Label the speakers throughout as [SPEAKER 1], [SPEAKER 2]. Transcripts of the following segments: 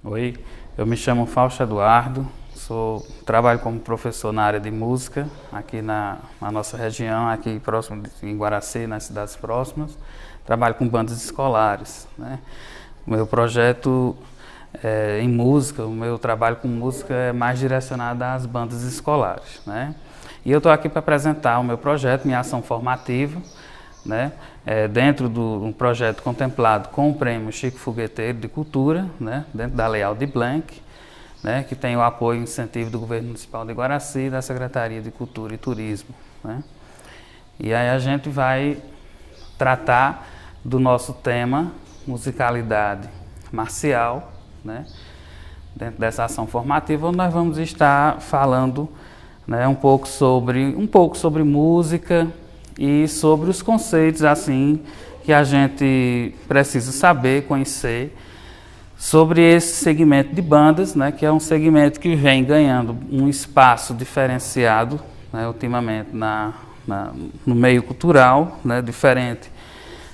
[SPEAKER 1] Oi, eu me chamo Fausto Eduardo, trabalho como professor na área de música aqui na nossa região, aqui próximo em Guaraci, nas cidades próximas. Trabalho com bandas escolares, né? O meu projeto em música, o meu trabalho com música é mais direcionado às bandas escolares, né? E eu estou aqui para apresentar o meu projeto, minha ação formativa, né? Dentro de um projeto contemplado com o Prêmio Chico Fogueteiro de Cultura, né? Dentro da Lei Aldir Blanc, né? Que tem o apoio e incentivo do Governo Municipal de Guaraci e da Secretaria de Cultura e Turismo, né? E aí a gente vai tratar do nosso tema musicalidade marcial, né? Dentro dessa ação formativa, onde nós vamos estar falando, né, um pouco sobre música e sobre os conceitos assim que a gente precisa saber, conhecer sobre esse segmento de bandas, né, que é um segmento que vem ganhando um espaço diferenciado, né, ultimamente no meio cultural, né, diferente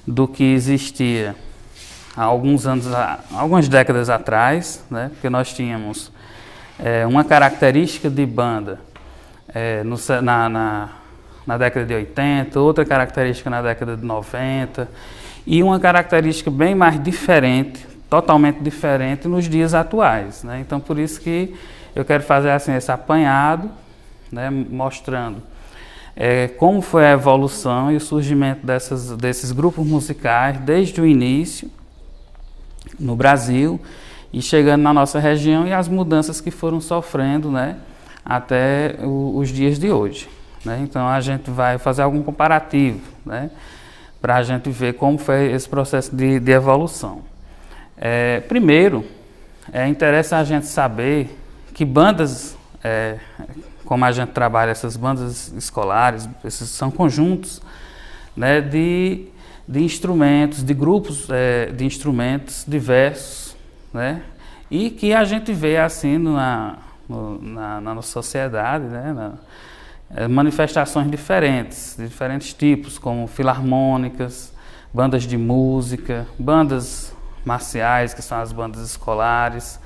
[SPEAKER 1] do que existia há algumas décadas atrás, né, porque nós tínhamos uma característica de banda na década de 80, outra característica na década de 90 e uma característica bem mais diferente, totalmente diferente nos dias atuais, né? Então, por isso que eu quero fazer assim, esse apanhado, né, mostrando como foi a evolução e o surgimento desses grupos musicais desde o início no Brasil e chegando na nossa região e as mudanças que foram sofrendo, né, até os dias de hoje, né? Então a gente vai fazer algum comparativo, né, para a gente ver como foi esse processo de evolução. Primeiro, interessa a gente saber que bandas, como a gente trabalha essas bandas escolares, esses são conjuntos, né, de instrumentos, de grupos de instrumentos diversos, né, e que a gente vê assim na nossa sociedade, né, manifestações diferentes, de diferentes tipos, como filarmônicas, bandas de música, bandas marciais, que são as bandas escolares,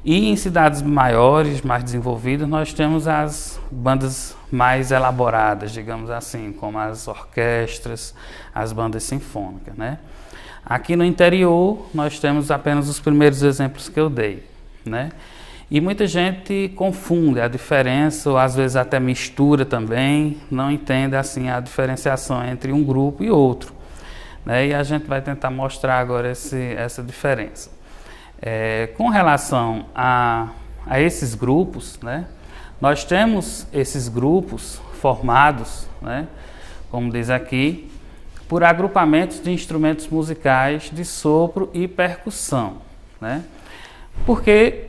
[SPEAKER 1] e em cidades maiores, mais desenvolvidas, nós temos as bandas mais elaboradas, digamos assim, como as orquestras, as bandas sinfônicas, né? Aqui no interior, nós temos apenas os primeiros exemplos que eu dei, né? E muita gente confunde a diferença, ou às vezes até mistura também, não entende assim a diferenciação entre um grupo e outro, né? E a gente vai tentar mostrar agora essa diferença. Com relação a esses grupos, né, nós temos esses grupos formados, né, como diz aqui, por agrupamentos de instrumentos musicais de sopro e percussão, né? Porque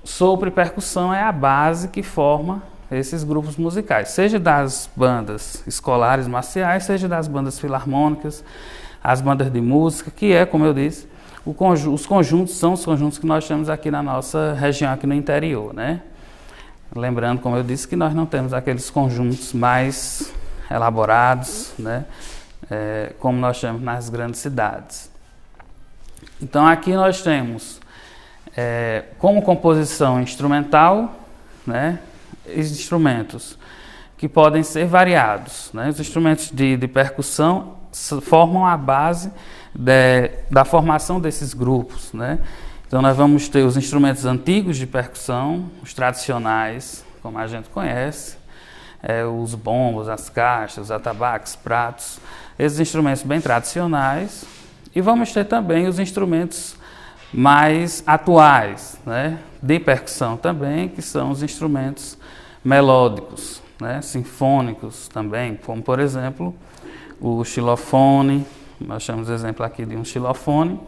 [SPEAKER 1] sopro e percussão é a base que forma esses grupos musicais, seja das bandas escolares marciais, seja das bandas filarmônicas, as bandas de música, que é, como eu disse, os conjuntos são os conjuntos que nós temos aqui na nossa região, aqui no interior, né? Lembrando, como eu disse, que nós não temos aqueles conjuntos mais elaborados, né? Como nós temos nas grandes cidades. Então aqui nós temos como composição instrumental, né, instrumentos que podem ser variados, né? Os instrumentos de percussão formam a base da formação desses grupos, né? Então nós vamos ter os instrumentos antigos de percussão, os tradicionais, como a gente conhece, os bombos, as caixas, os atabaques, pratos, esses instrumentos bem tradicionais, e vamos ter também os instrumentos mais atuais, né, de percussão também, que são os instrumentos melódicos, né, sinfônicos também, como por exemplo o xilofone. Nós temos exemplo aqui de um xilofone,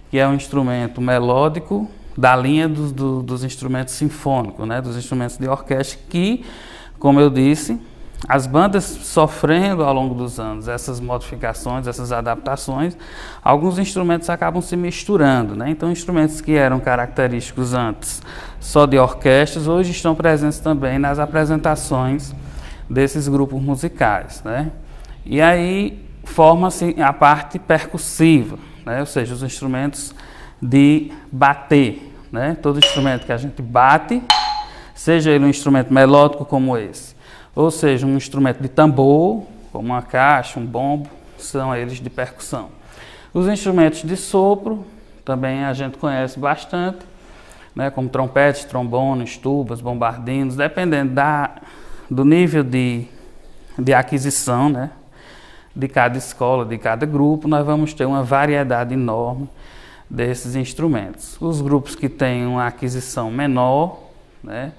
[SPEAKER 1] que é um instrumento melódico da linha dos instrumentos sinfônicos, né, dos instrumentos de orquestra, que, como eu disse, as bandas sofrendo ao longo dos anos essas modificações, essas adaptações, alguns instrumentos acabam se misturando, né? Então, instrumentos que eram característicos antes só de orquestras, hoje estão presentes também nas apresentações desses grupos musicais, né? E aí forma-se a parte percussiva, né? Ou seja, os instrumentos de bater, né? Todo instrumento que a gente bate, seja ele um instrumento melódico como esse, ou seja, um instrumento de tambor, como uma caixa, um bombo, são eles de percussão. Os instrumentos de sopro, também a gente conhece bastante, né? Como trompetes, trombones, tubas, bombardinos, dependendo do nível de aquisição, né? De cada escola, de cada grupo, nós vamos ter uma variedade enorme desses instrumentos. Os grupos que têm uma aquisição menor, né,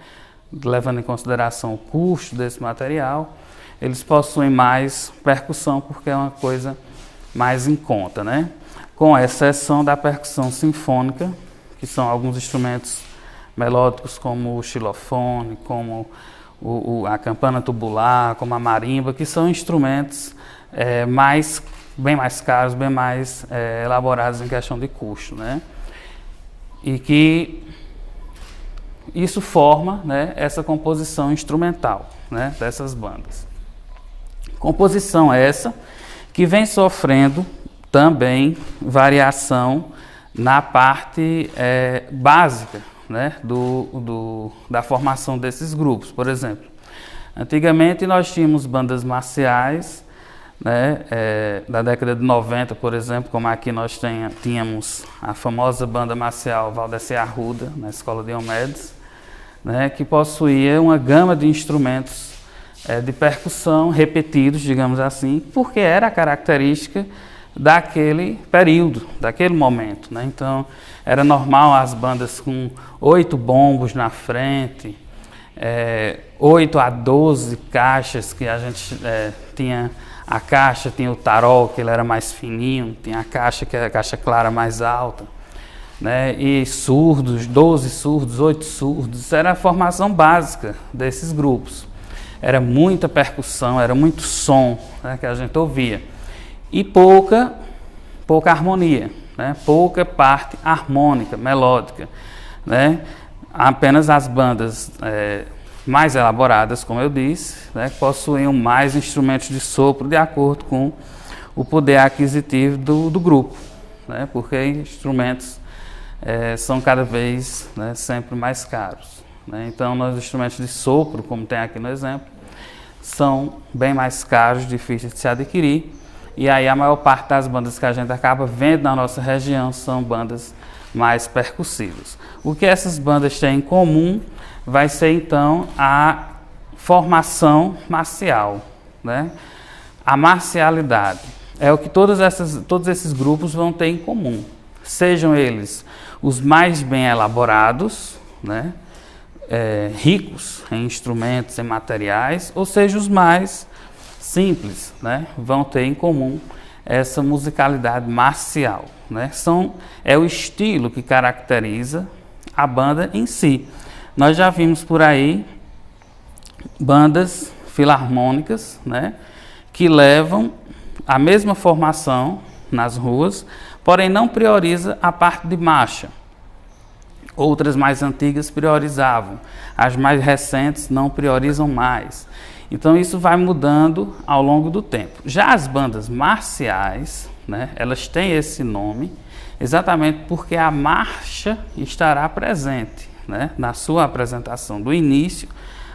[SPEAKER 1] levando em consideração o custo desse material, eles possuem mais percussão porque é uma coisa mais em conta, né? Com exceção da percussão sinfônica, que são alguns instrumentos melódicos como o xilofone, como a campana tubular, como a marimba, que são instrumentos bem mais caros, bem mais elaborados em questão de custo, né? E que isso forma, né, essa composição instrumental, né, dessas bandas. Composição essa que vem sofrendo também variação na parte básica, né, da formação desses grupos. Por exemplo, antigamente nós tínhamos bandas marciais, né, da década de 90, por exemplo, como aqui nós tínhamos a famosa banda marcial Valdeci Arruda, na Escola Diomedes, né, que possuía uma gama de instrumentos de percussão repetidos, digamos assim, porque era a característica daquele período, daquele momento, né? Então, era normal as bandas com 8 bombos na frente, 8 a 12 caixas, que a gente tinha. A caixa tinha o tarol, que ele era mais fininho, tinha a caixa, que era a caixa clara mais alta, né? E surdos, 12 surdos, 8 surdos, isso era a formação básica desses grupos. Era muita percussão, era muito som, né, que a gente ouvia. E pouca harmonia, né? Pouca parte harmônica, melódica, né? Apenas as bandas mais elaboradas, como eu disse, né, possuíam mais instrumentos de sopro de acordo com o poder aquisitivo do grupo, né, porque instrumentos são cada vez, né, sempre mais caros, né. Então, os instrumentos de sopro, como tem aqui no exemplo, são bem mais caros, difíceis de se adquirir, e aí a maior parte das bandas que a gente acaba vendo na nossa região são bandas mais percussivas. O que essas bandas têm em comum vai ser então a formação marcial, né? A marcialidade é o que todos esses grupos vão ter em comum, sejam eles os mais bem elaborados, né? Ricos em instrumentos, em materiais, ou seja, os mais simples, né? Vão ter em comum essa musicalidade marcial, né? É o estilo que caracteriza a banda em si. Nós já vimos por aí bandas filarmônicas, né, que levam a mesma formação nas ruas, porém não prioriza a parte de marcha. Outras mais antigas priorizavam, as mais recentes não priorizam mais. Então isso vai mudando ao longo do tempo. Já as bandas marciais, né, elas têm esse nome exatamente porque a marcha estará presente, né, na sua apresentação, do início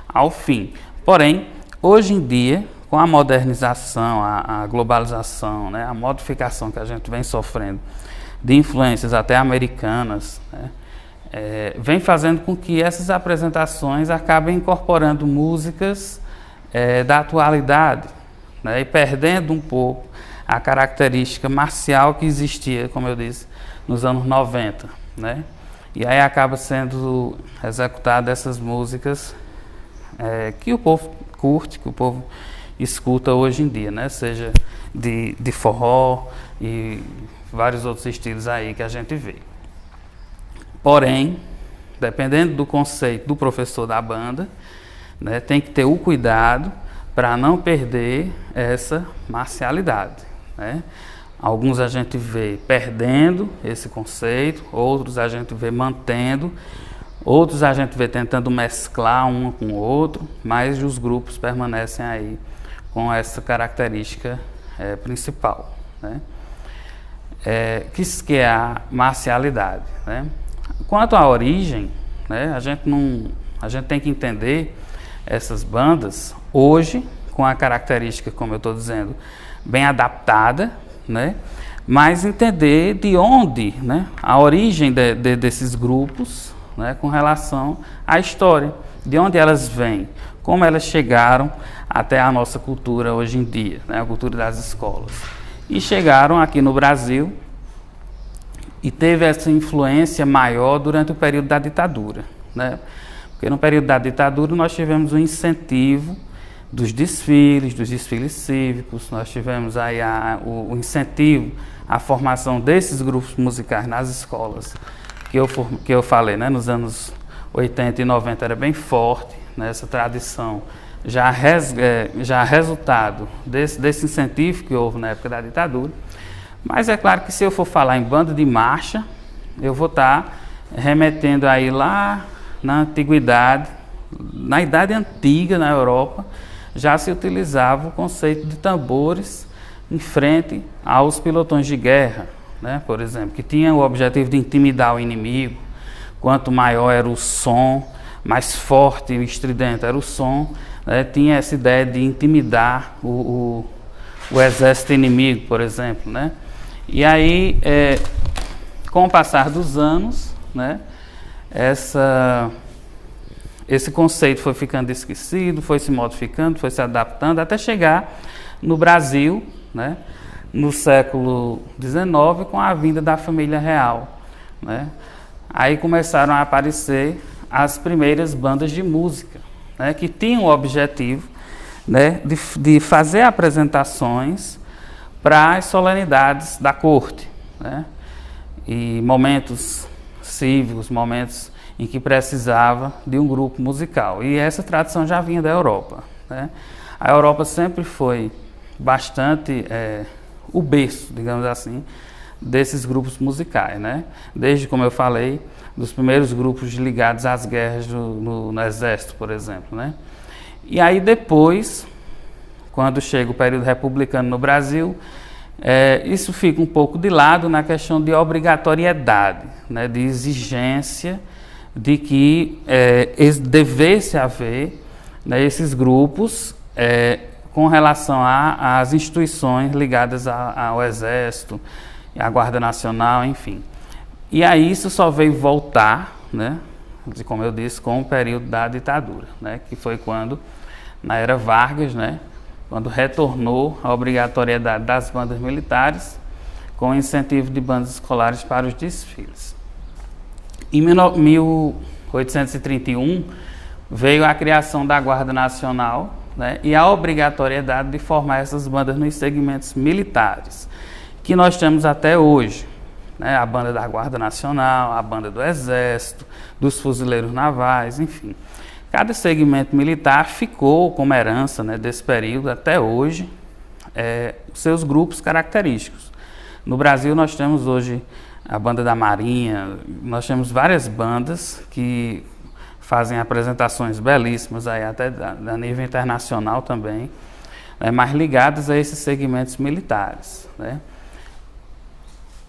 [SPEAKER 1] ao fim. Porém, hoje em dia, com a modernização, a globalização, né, a modificação que a gente vem sofrendo de influências até americanas, né, vem fazendo com que essas apresentações acabem incorporando músicas da atualidade, né, e perdendo um pouco a característica marcial que existia, como eu disse, nos anos 90, né? E aí acaba sendo executada essas músicas que o povo curte, que o povo escuta hoje em dia, né? Seja de forró e vários outros estilos aí que a gente vê. Porém, dependendo do conceito do professor da banda, né, tem que ter o cuidado para não perder essa marcialidade, né? Alguns a gente vê perdendo esse conceito, outros a gente vê mantendo, outros a gente vê tentando mesclar um com o outro, mas os grupos permanecem aí com essa característica principal, né? Que é a marcialidade, né? Quanto à origem, né, a gente tem que entender essas bandas hoje com a característica, como eu estou dizendo, bem adaptada, né, mas entender de onde, né, a origem desses grupos, né, com relação à história, de onde elas vêm, como elas chegaram até a nossa cultura hoje em dia, né, a cultura das escolas. E chegaram aqui no Brasil e teve essa influência maior durante o período da ditadura, né? Porque no período da ditadura nós tivemos um incentivo dos desfiles cívicos, nós tivemos aí o incentivo à formação desses grupos musicais nas escolas, que eu falei, né, nos anos 80 e 90 era bem forte, né, essa tradição já resultado desse incentivo que houve na época da ditadura. Mas é claro que se eu for falar em banda de marcha, eu vou estar remetendo aí lá na antiguidade, na Idade Antiga, na Europa, já se utilizava o conceito de tambores em frente aos pilotões de guerra, né, por exemplo, que tinha o objetivo de intimidar o inimigo. Quanto maior era o som, mais forte e estridente era o som, né, tinha essa ideia de intimidar o exército inimigo, por exemplo, né? E aí, com o passar dos anos, né, esse conceito foi ficando esquecido, foi se modificando, foi se adaptando, até chegar no Brasil, né, no século XIX, com a vinda da família real, né? Aí começaram a aparecer as primeiras bandas de música, né, que tinham o objetivo, né, de fazer apresentações para as solenidades da corte, né, e momentos cívicos, momentos em que precisava de um grupo musical. E essa tradição já vinha da Europa, né? A Europa sempre foi bastante o berço, digamos assim, desses grupos musicais, né? Desde, como eu falei, dos primeiros grupos ligados às guerras no exército, por exemplo, né? E aí depois, quando chega o período republicano no Brasil, isso fica um pouco de lado na questão de obrigatoriedade, né, de exigência de que devesse haver, né, esses grupos com relação às instituições ligadas ao Exército, à Guarda Nacional, enfim. E aí isso só veio voltar, né, como eu disse, com o período da ditadura, né, que foi quando, na era Vargas, né, quando retornou a obrigatoriedade das bandas militares com o incentivo de bandas escolares para os desfiles. Em 1831 veio a criação da Guarda Nacional, né, e a obrigatoriedade de formar essas bandas nos segmentos militares, que nós temos até hoje, né, a banda da Guarda Nacional, a banda do Exército, dos Fuzileiros Navais, enfim. Cada segmento militar ficou como herança, né, desse período até hoje, seus grupos característicos. No Brasil nós temos hoje a banda da Marinha, nós temos várias bandas que fazem apresentações belíssimas, aí até a nível internacional também, né, mas ligadas a esses segmentos militares, né.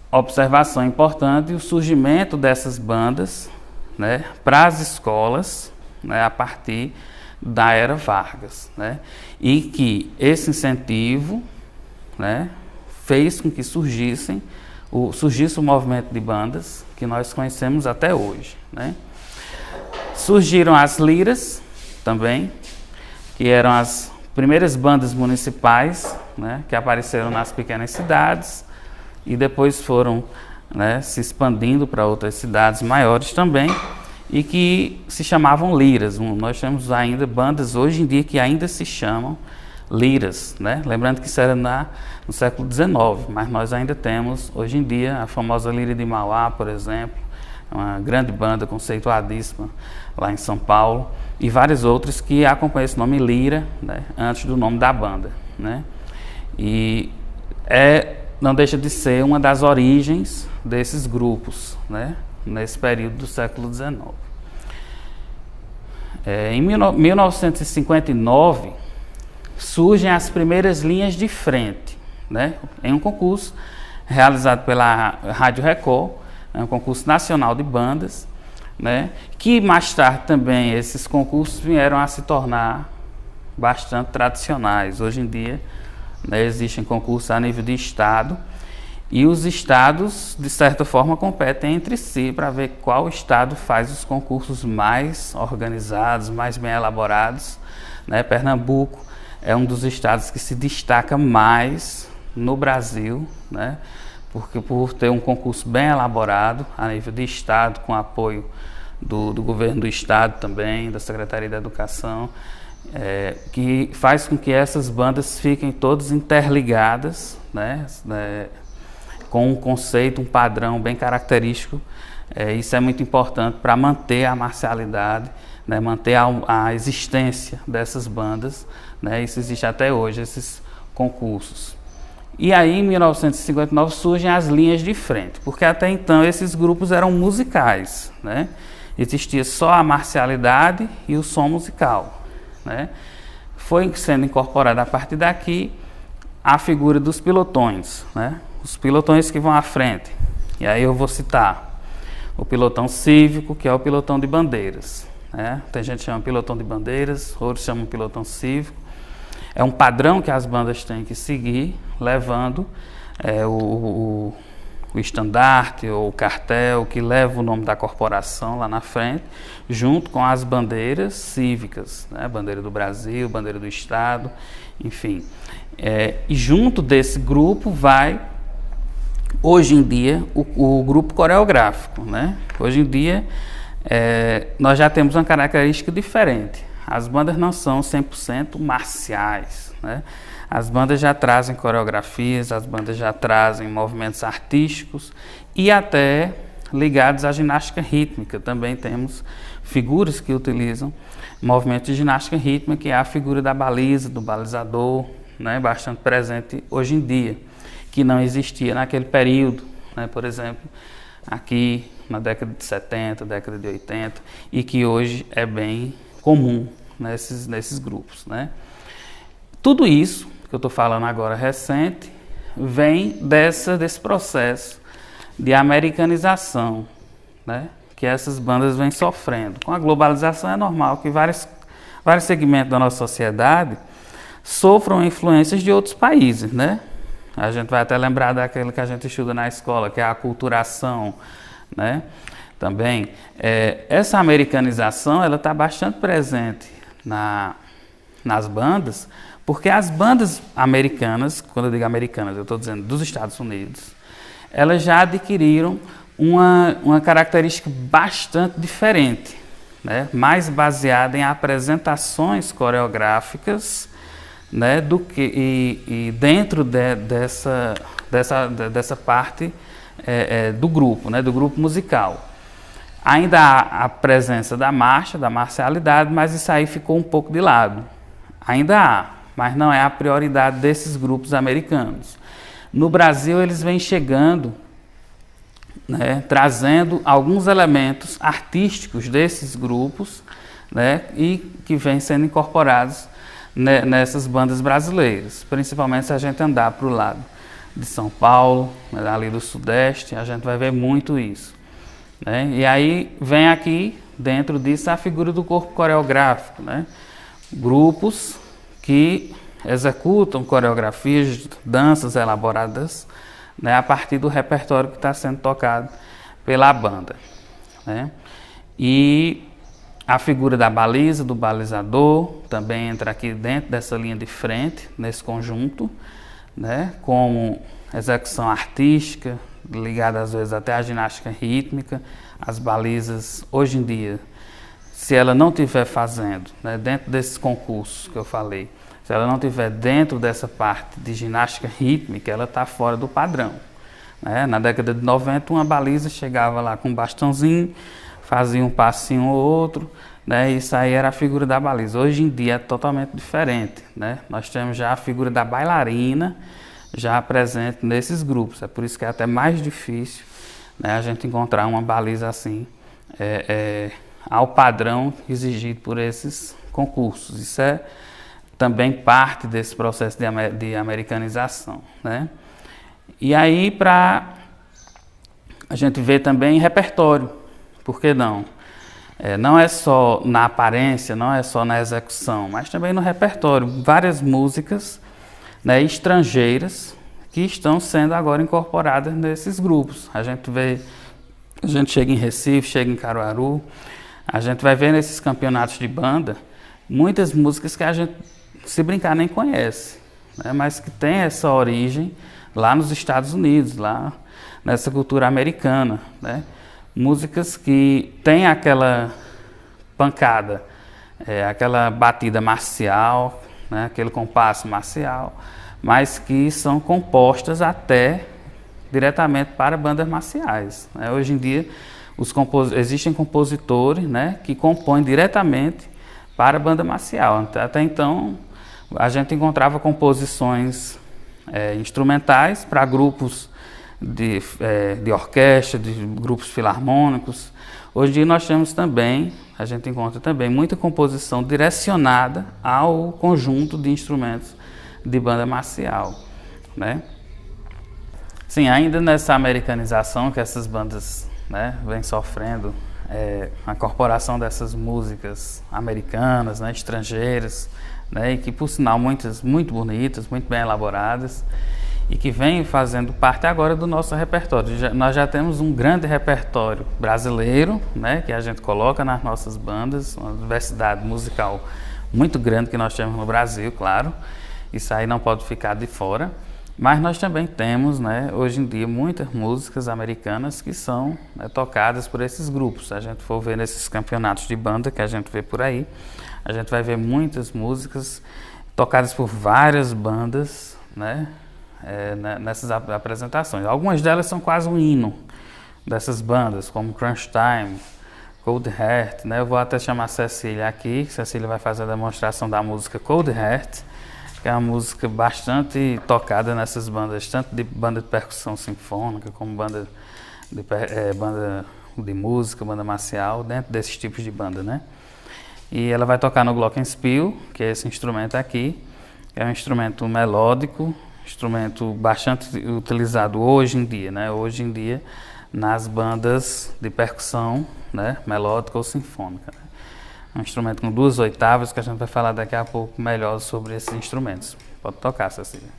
[SPEAKER 1] Observação importante, o surgimento dessas bandas, né, para as escolas, né, a partir da era Vargas, né, e que esse incentivo, né, fez com que surgisse o movimento de bandas que nós conhecemos até hoje, né. Surgiram as liras também, que eram as primeiras bandas municipais, né, que apareceram nas pequenas cidades e depois foram, né, se expandindo para outras cidades maiores também, e que se chamavam liras. Nós temos ainda bandas hoje em dia que ainda se chamam liras, né? Lembrando que isso era no século XIX, mas nós ainda temos hoje em dia a famosa Lira de Mauá, por exemplo, uma grande banda conceituadíssima lá em São Paulo, e várias outras que acompanham esse nome Lira, né, antes do nome da banda, né? E não deixa de ser uma das origens desses grupos, né, nesse período do século XIX. Em 1959, surgem as primeiras linhas de frente, né, em um concurso realizado pela Rádio Record, é um concurso nacional de bandas, né, que mais tarde também esses concursos vieram a se tornar bastante tradicionais. Hoje em dia, né, existem concursos a nível de estado e os estados, de certa forma, competem entre si para ver qual estado faz os concursos mais organizados, mais bem elaborados, né? Pernambuco é um dos estados que se destaca mais no Brasil, né? Porque por ter um concurso bem elaborado a nível de estado, com apoio do governo do estado também, da Secretaria da Educação, que faz com que essas bandas fiquem todas interligadas, né? Com um conceito, um padrão bem característico. Isso é muito importante para manter a marcialidade, né? Manter a existência dessas bandas, né? Isso existe até hoje, esses concursos. E aí, em 1959, surgem as linhas de frente, porque até então esses grupos eram musicais, né? Existia só a marcialidade e o som musical, né? Foi sendo incorporada a partir daqui a figura dos pilotões, né? Os pilotões que vão à frente. E aí eu vou citar o pilotão cívico, que é o pilotão de bandeiras, né? Tem gente que chama pilotão de bandeiras, outros chamam pilotão cívico. É um padrão que as bandas têm que seguir, levando o estandarte ou o cartel que leva o nome da corporação lá na frente, junto com as bandeiras cívicas, né? Bandeira do Brasil, bandeira do Estado, enfim. E junto desse grupo vai, hoje em dia, o grupo coreográfico, né? Hoje em dia, nós já temos uma característica diferente. As bandas não são 100% marciais, né? As bandas já trazem coreografias, as bandas já trazem movimentos artísticos e até ligados à ginástica rítmica. Também temos figuras que utilizam movimentos de ginástica rítmica, que é a figura da baliza, do balizador, né? Bastante presente hoje em dia, que não existia naquele período, né? Por exemplo, aqui na década de 70, década de 80, e que hoje é bem comum nesses grupos, né? Tudo isso que eu estou falando agora recente vem desse processo de americanização, né? Que essas bandas vêm sofrendo. Com a globalização é normal que vários segmentos da nossa sociedade sofram influências de outros países, né? A gente vai até lembrar daquilo que a gente estuda na escola, que é a aculturação, né? Também, essa americanização ela está bastante presente nas bandas, porque as bandas americanas, quando eu digo americanas, eu estou dizendo dos Estados Unidos, elas já adquiriram uma característica bastante diferente, né? Mais baseada em apresentações coreográficas, né? Do que e dentro dessa parte do grupo, né? Do grupo musical. Ainda há a presença da marcha, da marcialidade, mas isso aí ficou um pouco de lado. Ainda há, mas não é a prioridade desses grupos americanos. No Brasil, eles vêm chegando, né, trazendo alguns elementos artísticos desses grupos, né, e que vêm sendo incorporados nessas bandas brasileiras. Principalmente se a gente andar para o lado de São Paulo, ali do Sudeste, a gente vai ver muito isso, né? E aí vem aqui, dentro disso, a figura do corpo coreográfico, né? Grupos que executam coreografias, danças elaboradas, né, a partir do repertório que está sendo tocado pela banda, né? E a figura da baliza, do balizador, também entra aqui dentro dessa linha de frente, nesse conjunto, né, como execução artística, ligada às vezes até à ginástica rítmica. As balizas, hoje em dia, se ela não estiver fazendo, né, dentro desses concursos que eu falei, se ela não estiver dentro dessa parte de ginástica rítmica, ela está fora do padrão, né? Na década de 90, uma baliza chegava lá com um bastãozinho, fazia um passinho ou outro, né? Isso aí era a figura da baliza. Hoje em dia é totalmente diferente, né? Nós temos já a figura da bailarina já presente nesses grupos. É por isso que é até mais difícil, né, a gente encontrar uma baliza assim, ao padrão exigido por esses concursos. Isso é também parte desse processo de americanização, né? E aí, para A gente vê também repertório, por que não? Não é só na aparência, não é só na execução, mas também no repertório. Várias músicas, né, estrangeiras que estão sendo agora incorporadas nesses grupos. A gente chega em Recife, chega em Caruaru, a gente vai ver nesses campeonatos de banda muitas músicas que a gente, se brincar, nem conhece, né, mas que tem essa origem lá nos Estados Unidos, lá nessa cultura americana, né? Músicas que têm aquela pancada, aquela batida marcial, né? Aquele compasso marcial, mas que são compostas até diretamente para bandas marciais, né? Hoje em dia existem compositores, né, que compõem diretamente para banda marcial. Até então a gente encontrava composições instrumentais para grupos de orquestra, de grupos filarmônicos. Hoje em dia nós temos também, a gente encontra também muita composição direcionada ao conjunto de instrumentos de banda marcial, né? Sim, ainda nessa americanização que essas bandas, né, vêm sofrendo, a incorporação dessas músicas americanas, né, estrangeiras, né, e que por sinal muitas muito bonitas, muito bem elaboradas, e que vem fazendo parte agora do nosso repertório. Nós já temos um grande repertório brasileiro, né, que a gente coloca nas nossas bandas, uma diversidade musical muito grande que nós temos no Brasil, claro, isso aí não pode ficar de fora, mas nós também temos, né, hoje em dia, muitas músicas americanas que são, né, tocadas por esses grupos. Se a gente for ver nesses campeonatos de banda que a gente vê por aí, a gente vai ver muitas músicas tocadas por várias bandas, né, nessas apresentações. Algumas delas são quase um hino dessas bandas, como Crunch Time, Cold Heart, né? Eu vou até chamar a Cecília aqui, Cecília vai fazer a demonstração da música Cold Heart, que é uma música bastante tocada nessas bandas, tanto de banda de percussão sinfônica, como banda de música, banda marcial, dentro desses tipos de banda, né? E ela vai tocar no glockenspiel, que é esse instrumento aqui, que é um instrumento melódico, instrumento bastante utilizado hoje em dia, né? Hoje em dia nas bandas de percussão, né, melódica ou sinfônica, né? Um instrumento com 2 oitavas que a gente vai falar daqui a pouco melhor sobre esses instrumentos. Pode tocar, Cecília.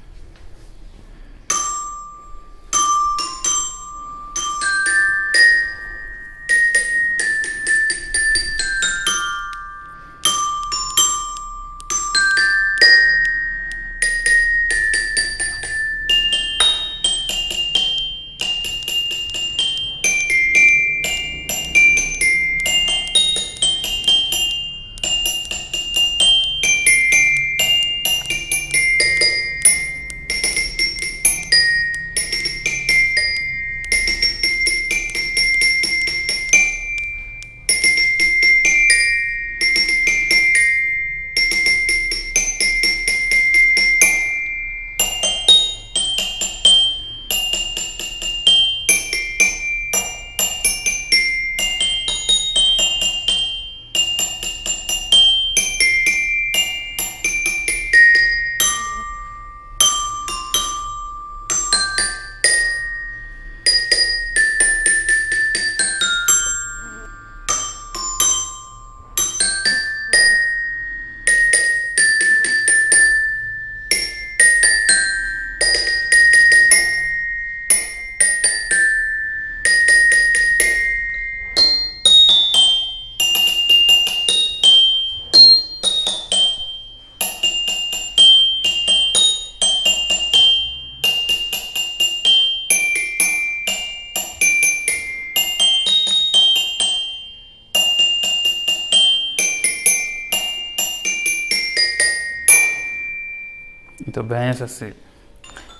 [SPEAKER 1] Muito bem, Cecília.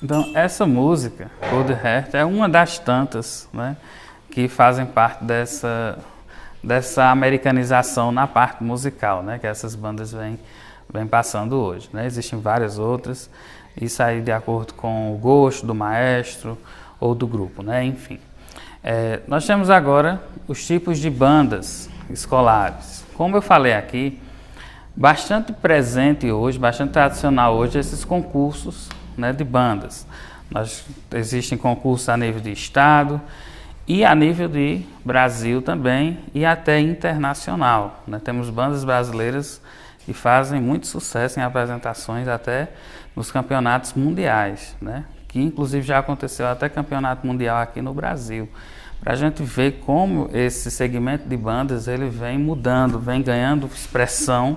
[SPEAKER 1] Então, essa música, Cold Heart, é uma das tantas, né, que fazem parte dessa americanização na parte musical, né, que essas bandas vêm passando hoje, né? Existem várias outras, isso aí de acordo com o gosto do maestro ou do grupo, né? Enfim. Nós temos agora os tipos de bandas escolares. Como eu falei aqui, bastante presente hoje, bastante tradicional hoje, esses concursos, né, de bandas. Existem concursos a nível de estado e a nível de Brasil também e até internacional, né? Temos bandas brasileiras que fazem muito sucesso em apresentações até nos campeonatos mundiais, né? Que inclusive já aconteceu até campeonato mundial aqui no Brasil, para a gente ver como esse segmento de bandas ele vem mudando, vem ganhando expressão,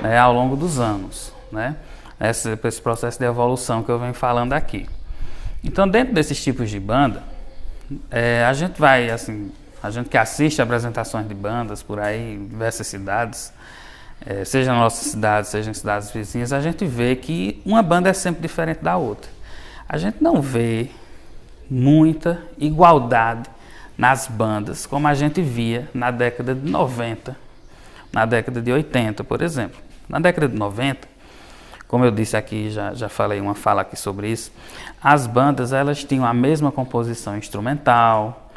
[SPEAKER 1] né, ao longo dos anos, né? Esse processo de evolução que eu venho falando aqui. Então, dentro desses tipos de banda, a gente vai, assim, a gente que assiste apresentações de bandas por aí em diversas cidades, seja na nossa cidade, seja em cidades vizinhas, a gente vê que uma banda é sempre diferente da outra. A gente não vê muita igualdade nas bandas como a gente via na década de 90, na década de 80, por exemplo. Na década de 90, como eu disse aqui, já falei uma fala aqui sobre isso, as bandas elas tinham a mesma composição instrumental,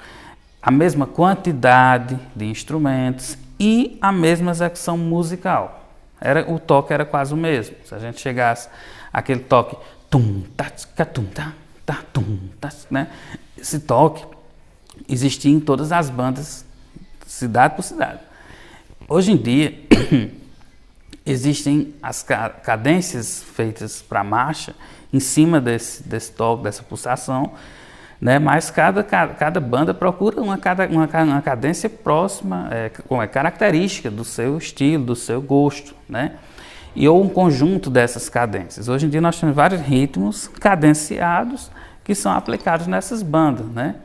[SPEAKER 1] a mesma quantidade de instrumentos e a mesma execução musical. O toque era quase o mesmo. Se a gente chegasse aquele toque, tum, tá, tum, tá, tum, tá, né? Esse toque existia em todas as bandas, cidade por cidade. Hoje em dia, existem as cadências feitas para marcha em cima desse toque, dessa pulsação, né? Mas cada banda procura uma cadência próxima, característica do seu estilo, do seu gosto, né? Ou um conjunto dessas cadências. Hoje em dia nós temos vários ritmos cadenciados que são aplicados nessas bandas, né?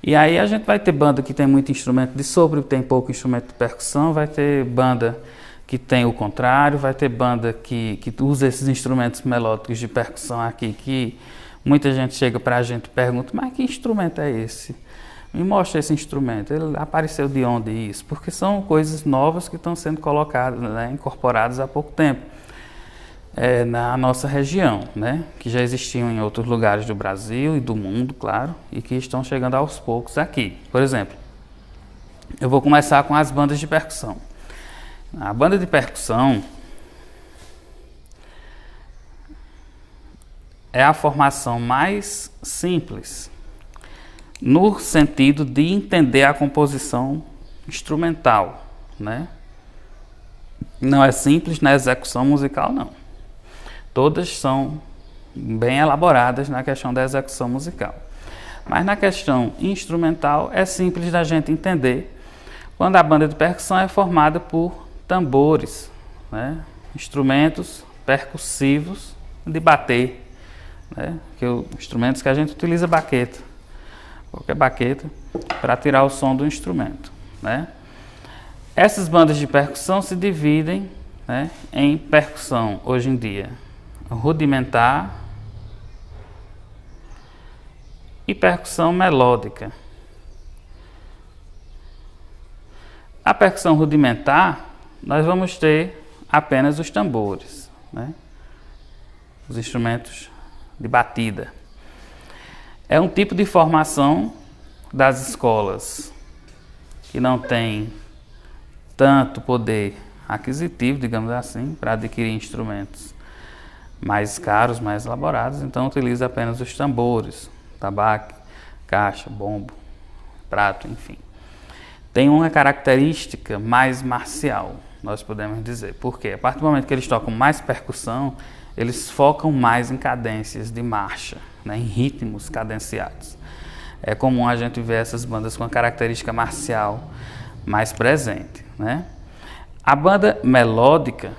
[SPEAKER 1] E aí a gente vai ter banda que tem muito instrumento de sopro, tem pouco instrumento de percussão, vai ter banda que tem o contrário, vai ter banda que usa esses instrumentos melódicos de percussão aqui, que muita gente chega pra gente e pergunta, mas que instrumento é esse? Me mostra esse instrumento, ele apareceu de onde isso? Porque são coisas novas que estão sendo colocadas, né, incorporadas há pouco tempo na nossa região, né, que já existiam em outros lugares do Brasil e do mundo, claro, e que estão chegando aos poucos aqui. Por exemplo, eu vou começar com as bandas de percussão. A banda de percussão é a formação mais simples, no sentido de entender a composição instrumental, né? Não é simples na execução musical, não. Todas são bem elaboradas na questão da execução musical. Mas na questão instrumental é simples da gente entender quando a banda de percussão é formada por tambores, né? Instrumentos percussivos de bater, né? Instrumentos que a gente utiliza baqueta, qualquer baqueta, para tirar o som do instrumento, né? Essas bandas de percussão se dividem, né, em percussão, hoje em dia, rudimentar e percussão melódica. A percussão rudimentar, nós vamos ter apenas os tambores, né? Os instrumentos de batida. É um tipo de formação das escolas que não tem tanto poder aquisitivo, digamos assim, para adquirir instrumentos mais caros, mais elaborados, então utiliza apenas os tambores, tabaco, caixa, bombo, prato, enfim. Tem uma característica mais marcial, nós podemos dizer. Por quê? A partir do momento que eles tocam mais percussão, eles focam mais em cadências de marcha, né, em ritmos cadenciados. É comum a gente ver essas bandas com a característica marcial mais presente, né? A banda melódica,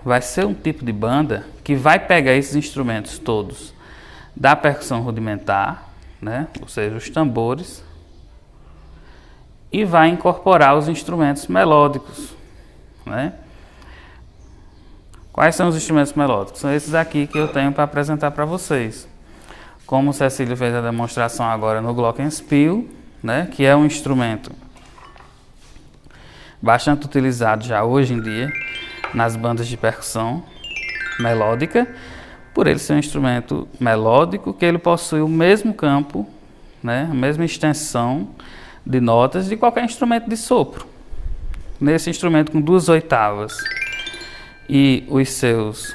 [SPEAKER 1] vai ser um tipo de banda que vai pegar esses instrumentos todos da percussão rudimentar, né, ou seja, os tambores, e vai incorporar os instrumentos melódicos, né? Quais são os instrumentos melódicos? São esses aqui que eu tenho para apresentar para vocês. Como o Cecílio fez a demonstração agora no Glockenspiel, né, que é um instrumento bastante utilizado já hoje em dia nas bandas de percussão melódica, por ele ser um instrumento melódico, que ele possui o mesmo campo, né, a mesma extensão de notas de qualquer instrumento de sopro. Nesse instrumento com 2 oitavas e os seus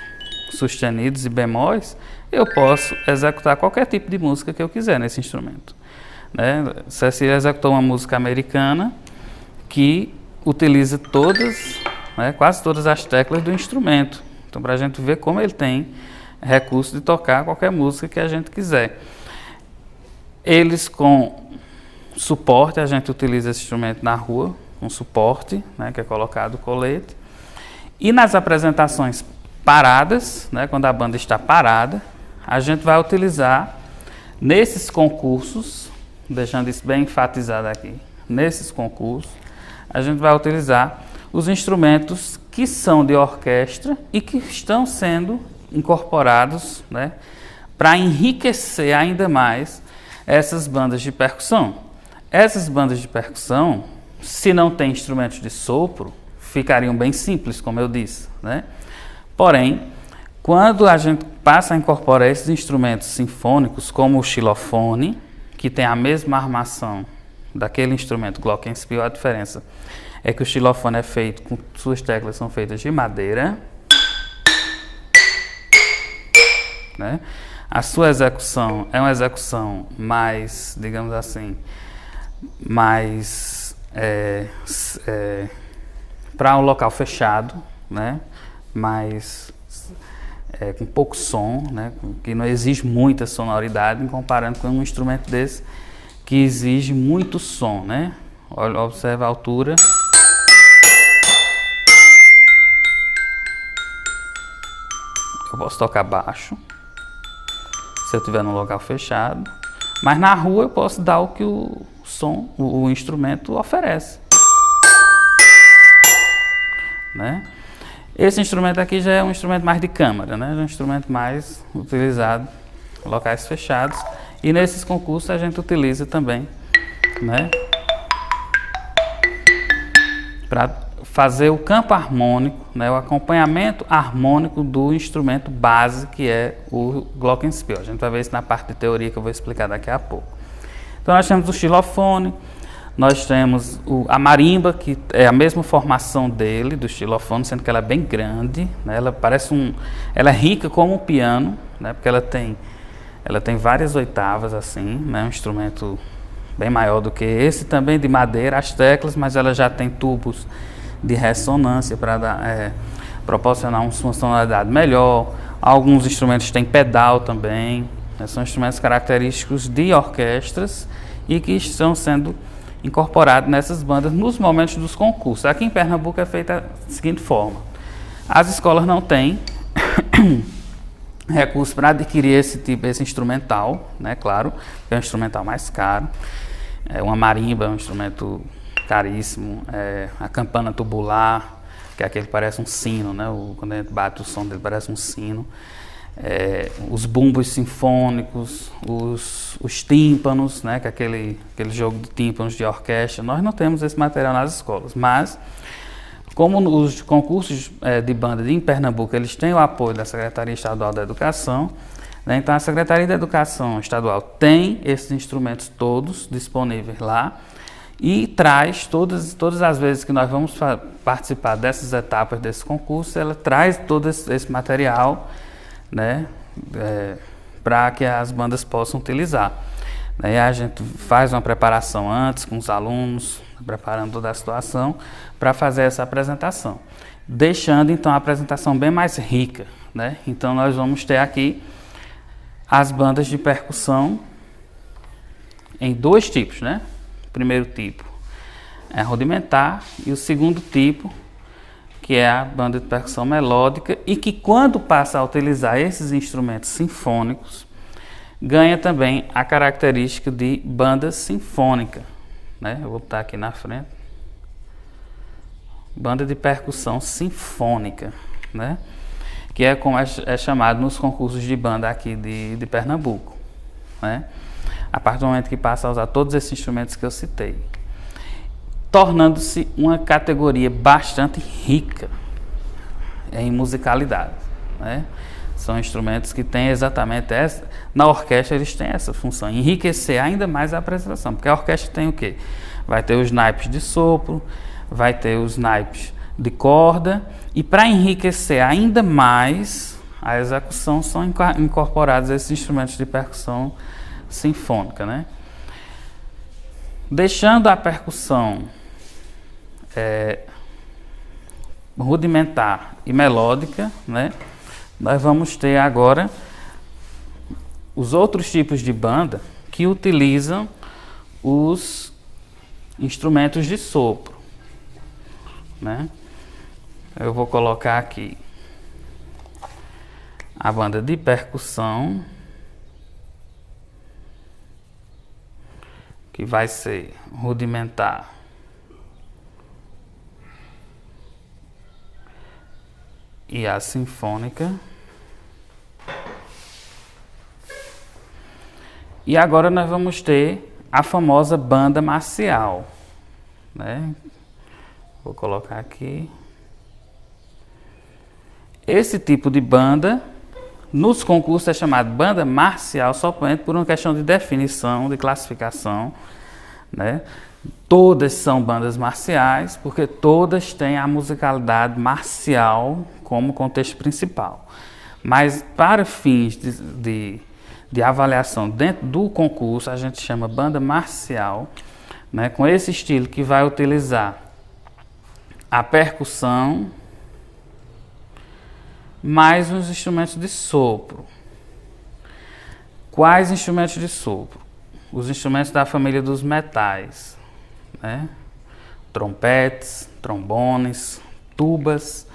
[SPEAKER 1] sustenidos e bemóis, eu posso executar qualquer tipo de música que eu quiser nesse instrumento. né? Cecília executou uma música americana que utiliza todas, né, quase todas as teclas do instrumento. Então, para a gente ver como ele tem recurso de tocar qualquer música que a gente quiser. Eles com suporte, a gente utiliza esse instrumento na rua, com suporte, né, que é colocado o colete. E nas apresentações paradas, né, quando a banda está parada, a gente vai utilizar nesses concursos, deixando isso bem enfatizado aqui, nesses concursos, a gente vai utilizar os instrumentos que são de orquestra e que estão sendo incorporados, né, para enriquecer ainda mais essas bandas de percussão. Essas bandas de percussão, se não tem instrumentos de sopro, ficariam bem simples, como eu disse, né? Porém, quando a gente passa a incorporar esses instrumentos sinfônicos, como o xilofone, que tem a mesma armação daquele instrumento glockenspiel, a diferença é que o xilofone é feito, com suas teclas são feitas de madeira, né? A sua execução é uma execução mais, digamos assim, mais para um local fechado, né? Mais com pouco som, né? Que não exige muita sonoridade, comparando com um instrumento desse que exige muito som, né? Observe a altura. Eu posso tocar baixo, se eu estiver num local fechado, mas na rua eu posso dar o que o som, o instrumento oferece, né? Esse instrumento aqui já é um instrumento mais de câmara, né? É um instrumento mais utilizado em locais fechados, e nesses concursos a gente utiliza também, né, para fazer o campo harmônico, né, o acompanhamento harmônico do instrumento base, que é o glockenspiel. A gente vai ver isso na parte de teoria que eu vou explicar daqui a pouco. Então nós temos o xilofone, nós temos a marimba, que é a mesma formação dele, do xilofone, sendo que ela é bem grande, né, ela é rica como um piano, né, porque ela tem várias oitavas assim, né, um instrumento bem maior do que esse, também de madeira, as teclas, mas ela já tem tubos de ressonância para proporcionar uma sonoridade melhor. Alguns instrumentos têm pedal também, né? São instrumentos característicos de orquestras e que estão sendo incorporados nessas bandas nos momentos dos concursos. Aqui em Pernambuco é feita da seguinte forma: as escolas não têm recursos para adquirir esse instrumental, né? Claro, é um instrumental mais caro. Uma marimba é um instrumento caríssimo, a campana tubular, que é aquele que parece um sino, né? Quando a gente bate o som dele parece um sino, os bumbos sinfônicos, os tímpanos, né? Que é aquele jogo de tímpanos de orquestra. Nós não temos esse material nas escolas, mas como os concursos de banda em Pernambuco, eles têm o apoio da Secretaria Estadual da Educação, né? Então a Secretaria da Educação Estadual tem esses instrumentos todos disponíveis lá, e traz todas as vezes que nós vamos participar dessas etapas desse concurso, ela traz todo esse material, né, para que as bandas possam utilizar. E a gente faz uma preparação antes com os alunos, preparando toda a situação para fazer essa apresentação, deixando então a apresentação bem mais rica, né? Então nós vamos ter aqui as bandas de percussão em dois tipos, né? O primeiro tipo é rudimentar e o segundo tipo, que é a banda de percussão melódica, e que quando passa a utilizar esses instrumentos sinfônicos, ganha também a característica de banda sinfônica, né? Eu vou botar aqui na frente. Banda de percussão sinfônica, né? Que é como é chamado nos concursos de banda aqui de Pernambuco, né? A partir do momento que passa a usar todos esses instrumentos que eu citei, tornando-se uma categoria bastante rica em musicalidade, né? São instrumentos que têm exatamente essa... Na orquestra eles têm essa função, enriquecer ainda mais a apresentação, porque a orquestra tem o quê? Vai ter os naipes de sopro, vai ter os naipes de corda, e para enriquecer ainda mais a execução são incorporados esses instrumentos de percussão sinfônica, né? Deixando a percussão rudimentar e melódica, né? Nós vamos ter agora os outros tipos de banda que utilizam os instrumentos de sopro, né? Eu vou colocar aqui a banda de percussão, que vai ser rudimentar e a sinfônica. E agora nós vamos ter a famosa banda marcial, né? Vou colocar aqui. Esse tipo de banda, nos concursos é chamado banda marcial, somente por uma questão de definição, de classificação, né? Todas são bandas marciais, porque todas têm a musicalidade marcial como contexto principal. Mas para fins de avaliação dentro do concurso, a gente chama banda marcial, né? Com esse estilo que vai utilizar a percussão, mais os instrumentos de sopro. Quais instrumentos de sopro? Os instrumentos da família dos metais, né? Trompetes, trombones, tubas,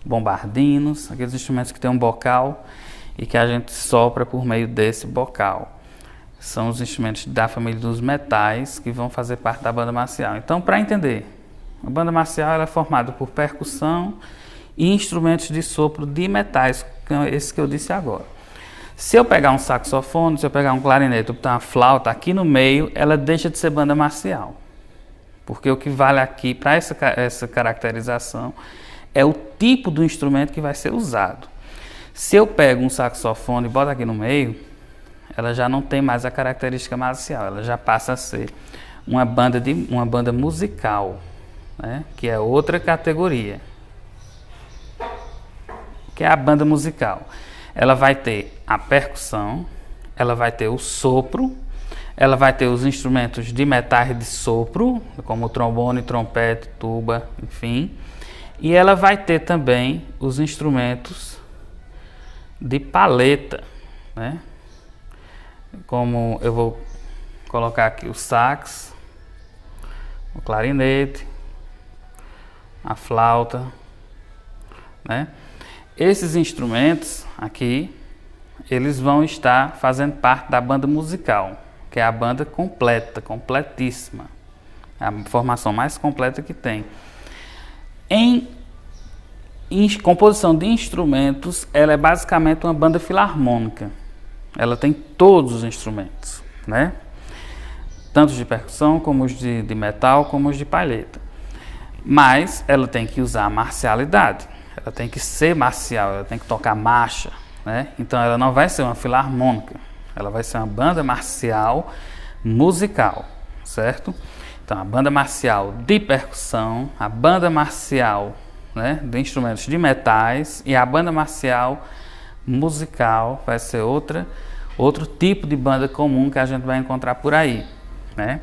[SPEAKER 1] bombardinos, aqueles instrumentos que tem um bocal e que a gente sopra por meio desse bocal. São os instrumentos da família dos metais que vão fazer parte da banda marcial. Então, para entender, a banda marcial ela é formada por percussão e instrumentos de sopro de metais, esse que eu disse agora. Se eu pegar um saxofone, se eu pegar um clarinete, ou botar uma flauta aqui no meio, ela deixa de ser banda marcial. Porque o que vale aqui para essa caracterização é o tipo do instrumento que vai ser usado. Se eu pego um saxofone e boto aqui no meio, ela já não tem mais a característica marcial, ela já passa a ser uma banda musical, né? Que é outra categoria. Que é a banda musical. Ela vai ter a percussão, ela vai ter o sopro, ela vai ter os instrumentos de metais de sopro, como trombone, trompete, tuba, enfim. E ela vai ter também os instrumentos de paleta, né? Como eu vou colocar aqui o sax, o clarinete, a flauta, né? Esses instrumentos aqui, eles vão estar fazendo parte da banda musical, que é a banda completa, completíssima. É a formação mais completa que tem. Em composição de instrumentos, ela é basicamente uma banda filarmônica. Ela tem todos os instrumentos, né? Tanto de percussão, como os de metal, como os de palheta. Mas ela tem que usar a marcialidade. Ela tem que ser marcial, ela tem que tocar marcha, né? Então ela não vai ser uma filarmônica, ela vai ser uma banda marcial musical, certo? Então a banda marcial de percussão, a banda marcial, né, de instrumentos de metais e a banda marcial musical vai ser outro tipo de banda comum que a gente vai encontrar por aí, né?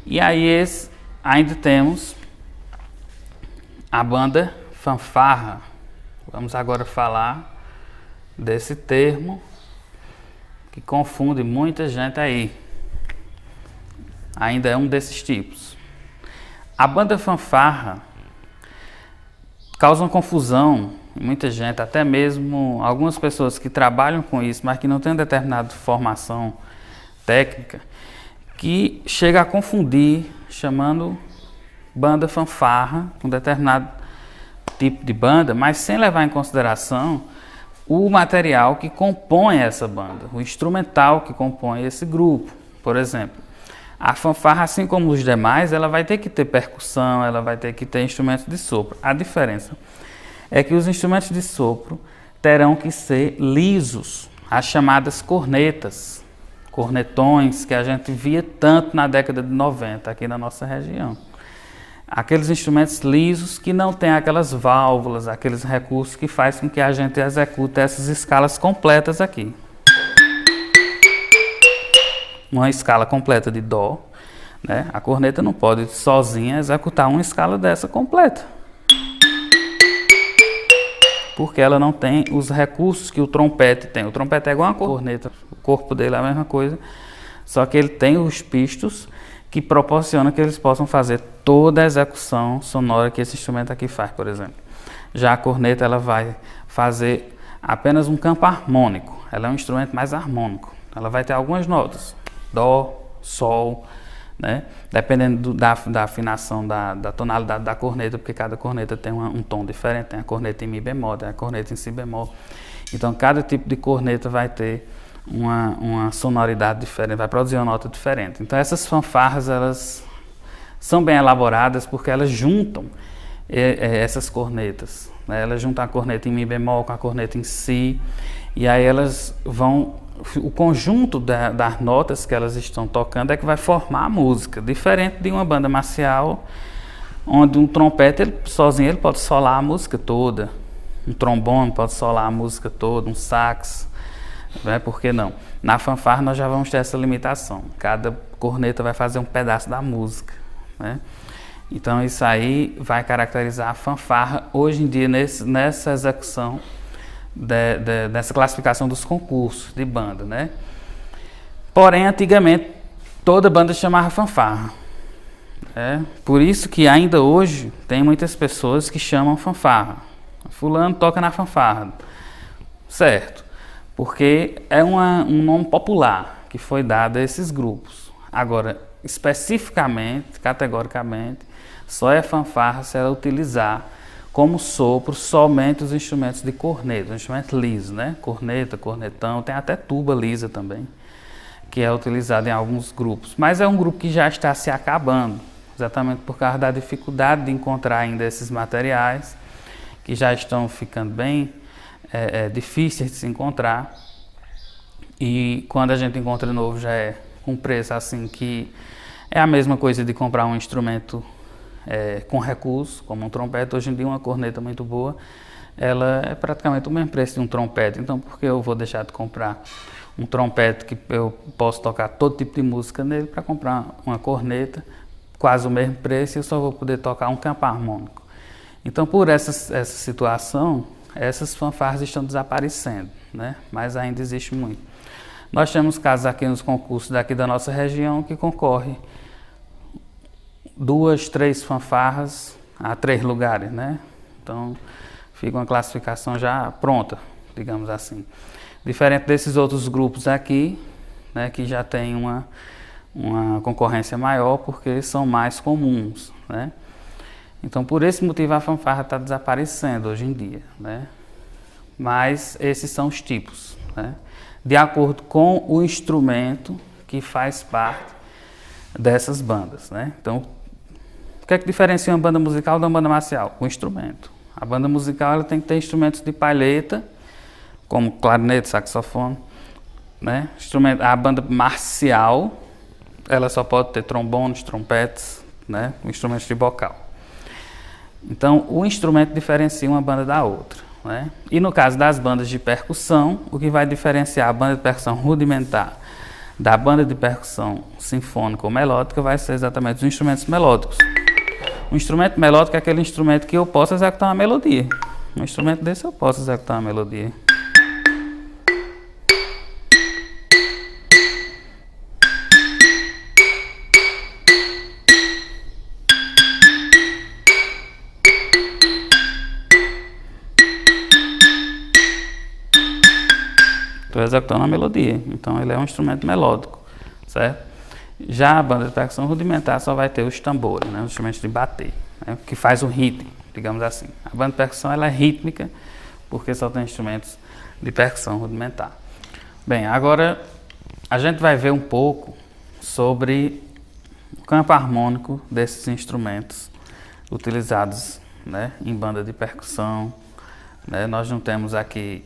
[SPEAKER 1] E aí ainda temos a banda fanfarra. Vamos agora falar desse termo que confunde muita gente aí. Ainda é um desses tipos. A banda fanfarra causa uma confusão em muita gente, até mesmo algumas pessoas que trabalham com isso, mas que não têm determinada formação técnica, que chega a confundir chamando banda fanfarra com determinado tipo de banda, mas sem levar em consideração o material que compõe essa banda, o instrumental que compõe esse grupo. Por exemplo, a fanfarra, assim como os demais, ela vai ter que ter percussão, ela vai ter que ter instrumentos de sopro. A diferença é que os instrumentos de sopro terão que ser lisos, as chamadas cornetas, cornetões, que a gente via tanto na década de 90 aqui na nossa região. Aqueles instrumentos lisos que não têm aquelas válvulas, aqueles recursos que faz com que a gente execute essas escalas completas aqui. Uma escala completa de Dó, né? A corneta não pode sozinha executar uma escala dessa completa, porque ela não tem os recursos que o trompete tem. O trompete é igual a corneta, o corpo dele é a mesma coisa, só que ele tem os pistos que proporcionam que eles possam fazer toda a execução sonora que esse instrumento aqui faz, por exemplo. Já a corneta, ela vai fazer apenas um campo harmônico, ela é um instrumento mais harmônico, ela vai ter algumas notas, dó, sol, né? Dependendo da afinação da tonalidade da corneta, porque cada corneta tem um tom diferente, tem a corneta em mi bemol, tem a corneta em si bemol, então cada tipo de corneta vai ter uma sonoridade diferente, vai produzir uma nota diferente. Então essas fanfarras, elas são bem elaboradas porque elas juntam essas cornetas, né? Elas juntam a corneta em mi bemol com a corneta em si, e aí elas vão, o conjunto das notas que elas estão tocando é que vai formar a música, diferente de uma banda marcial, onde um trompete, ele, sozinho, ele pode solar a música toda, um trombone pode solar a música toda, um sax, né? Por que não? Na fanfarra nós já vamos ter essa limitação, cada corneta vai fazer um pedaço da música, né? Então isso aí vai caracterizar a fanfarra hoje em dia nessa execução dessa classificação dos concursos de banda, né? Porém, antigamente toda banda chamava fanfarra, né? Por isso que ainda hoje tem muitas pessoas que chamam fanfarra. Fulano toca na fanfarra, certo? Porque é um nome popular que foi dado a esses grupos. Agora, especificamente, categoricamente, só é fanfarra se ela utilizar como sopro somente os instrumentos de corneta, um instrumento liso, né? Corneta, cornetão, tem até tuba lisa também, que é utilizado em alguns grupos. Mas é um grupo que já está se acabando, exatamente por causa da dificuldade de encontrar ainda esses materiais, que já estão ficando bem difíceis de se encontrar. E quando a gente encontra novo já é com preço assim que é a mesma coisa de comprar um instrumento com recurso, como um trompete. Hoje em dia uma corneta muito boa, ela é praticamente o mesmo preço de um trompete. Então por que eu vou deixar de comprar um trompete que eu posso tocar todo tipo de música nele para comprar uma corneta, quase o mesmo preço, e eu só vou poder tocar um campo harmônico. Então por essa situação, essas fanfarras estão desaparecendo, né? Mas ainda existe muito. Nós temos casos aqui nos concursos daqui da nossa região que concorre 2, 3 fanfarras a 3 lugares, né? Então fica uma classificação já pronta, digamos assim. Diferente desses outros grupos aqui, né, que já tem uma concorrência maior porque são mais comuns, né? Então por esse motivo a fanfarra está desaparecendo hoje em dia, né? Mas esses são os tipos, né? De acordo com o instrumento que faz parte dessas bandas, né? Então, o que é que diferencia uma banda musical da banda marcial? O instrumento. A banda musical ela tem que ter instrumentos de palheta, como clarinete, saxofone, né? A banda marcial, ela só pode ter trombones, trompetes, né? Instrumentos de bocal. Então, o instrumento diferencia uma banda da outra, né? E no caso das bandas de percussão, o que vai diferenciar a banda de percussão rudimentar da banda de percussão sinfônica ou melódica vai ser exatamente os instrumentos melódicos. Um instrumento melódico é aquele instrumento que eu posso executar uma melodia. Um instrumento desse eu posso executar uma melodia. Estou executando uma melodia, então ele é um instrumento melódico, certo? Já a banda de percussão rudimentar só vai ter os tambores, né, os instrumentos de bater, né, que faz o ritmo, digamos assim. A banda de percussão ela é rítmica porque só tem instrumentos de percussão rudimentar. Bem, agora a gente vai ver um pouco sobre o campo harmônico desses instrumentos utilizados, né, em banda de percussão, né? Nós não temos aqui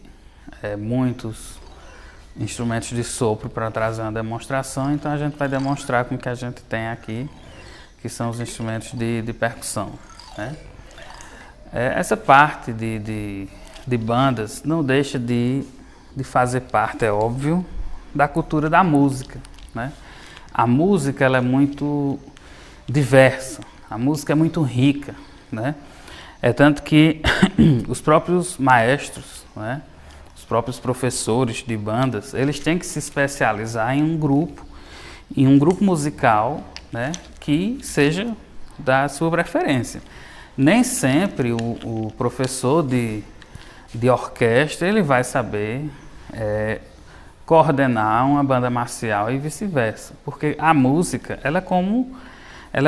[SPEAKER 1] muitos instrumentos de sopro para trazer uma demonstração, então a gente vai demonstrar com o que a gente tem aqui, que são os instrumentos de percussão, né? Essa parte de bandas não deixa de fazer parte, é óbvio, da cultura da música, né? a música ela é muito diversa, a música é muito rica, né? É tanto que os próprios maestros, né, os próprios professores de bandas, eles têm que se especializar em um grupo musical, né, que seja da sua preferência. Nem sempre o professor de orquestra ele vai saber coordenar uma banda marcial e vice-versa, porque a música ela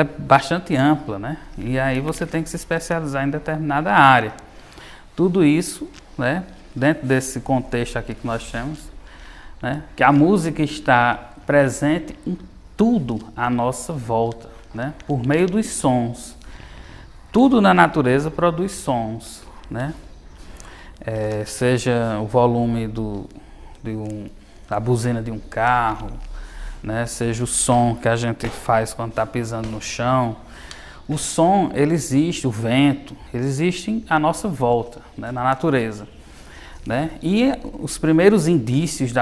[SPEAKER 1] é bastante ampla, né? E aí você tem que se especializar em determinada área. Tudo isso, né, dentro desse contexto aqui que nós temos, né, que a música está presente em tudo à nossa volta, né, por meio dos sons. Tudo na natureza produz sons, né? Seja o volume da buzina de um carro, né? Seja o som que a gente faz quando está pisando no chão. O som, ele existe, o vento, ele existe à nossa volta, né? Na natureza, né? E os primeiros indícios do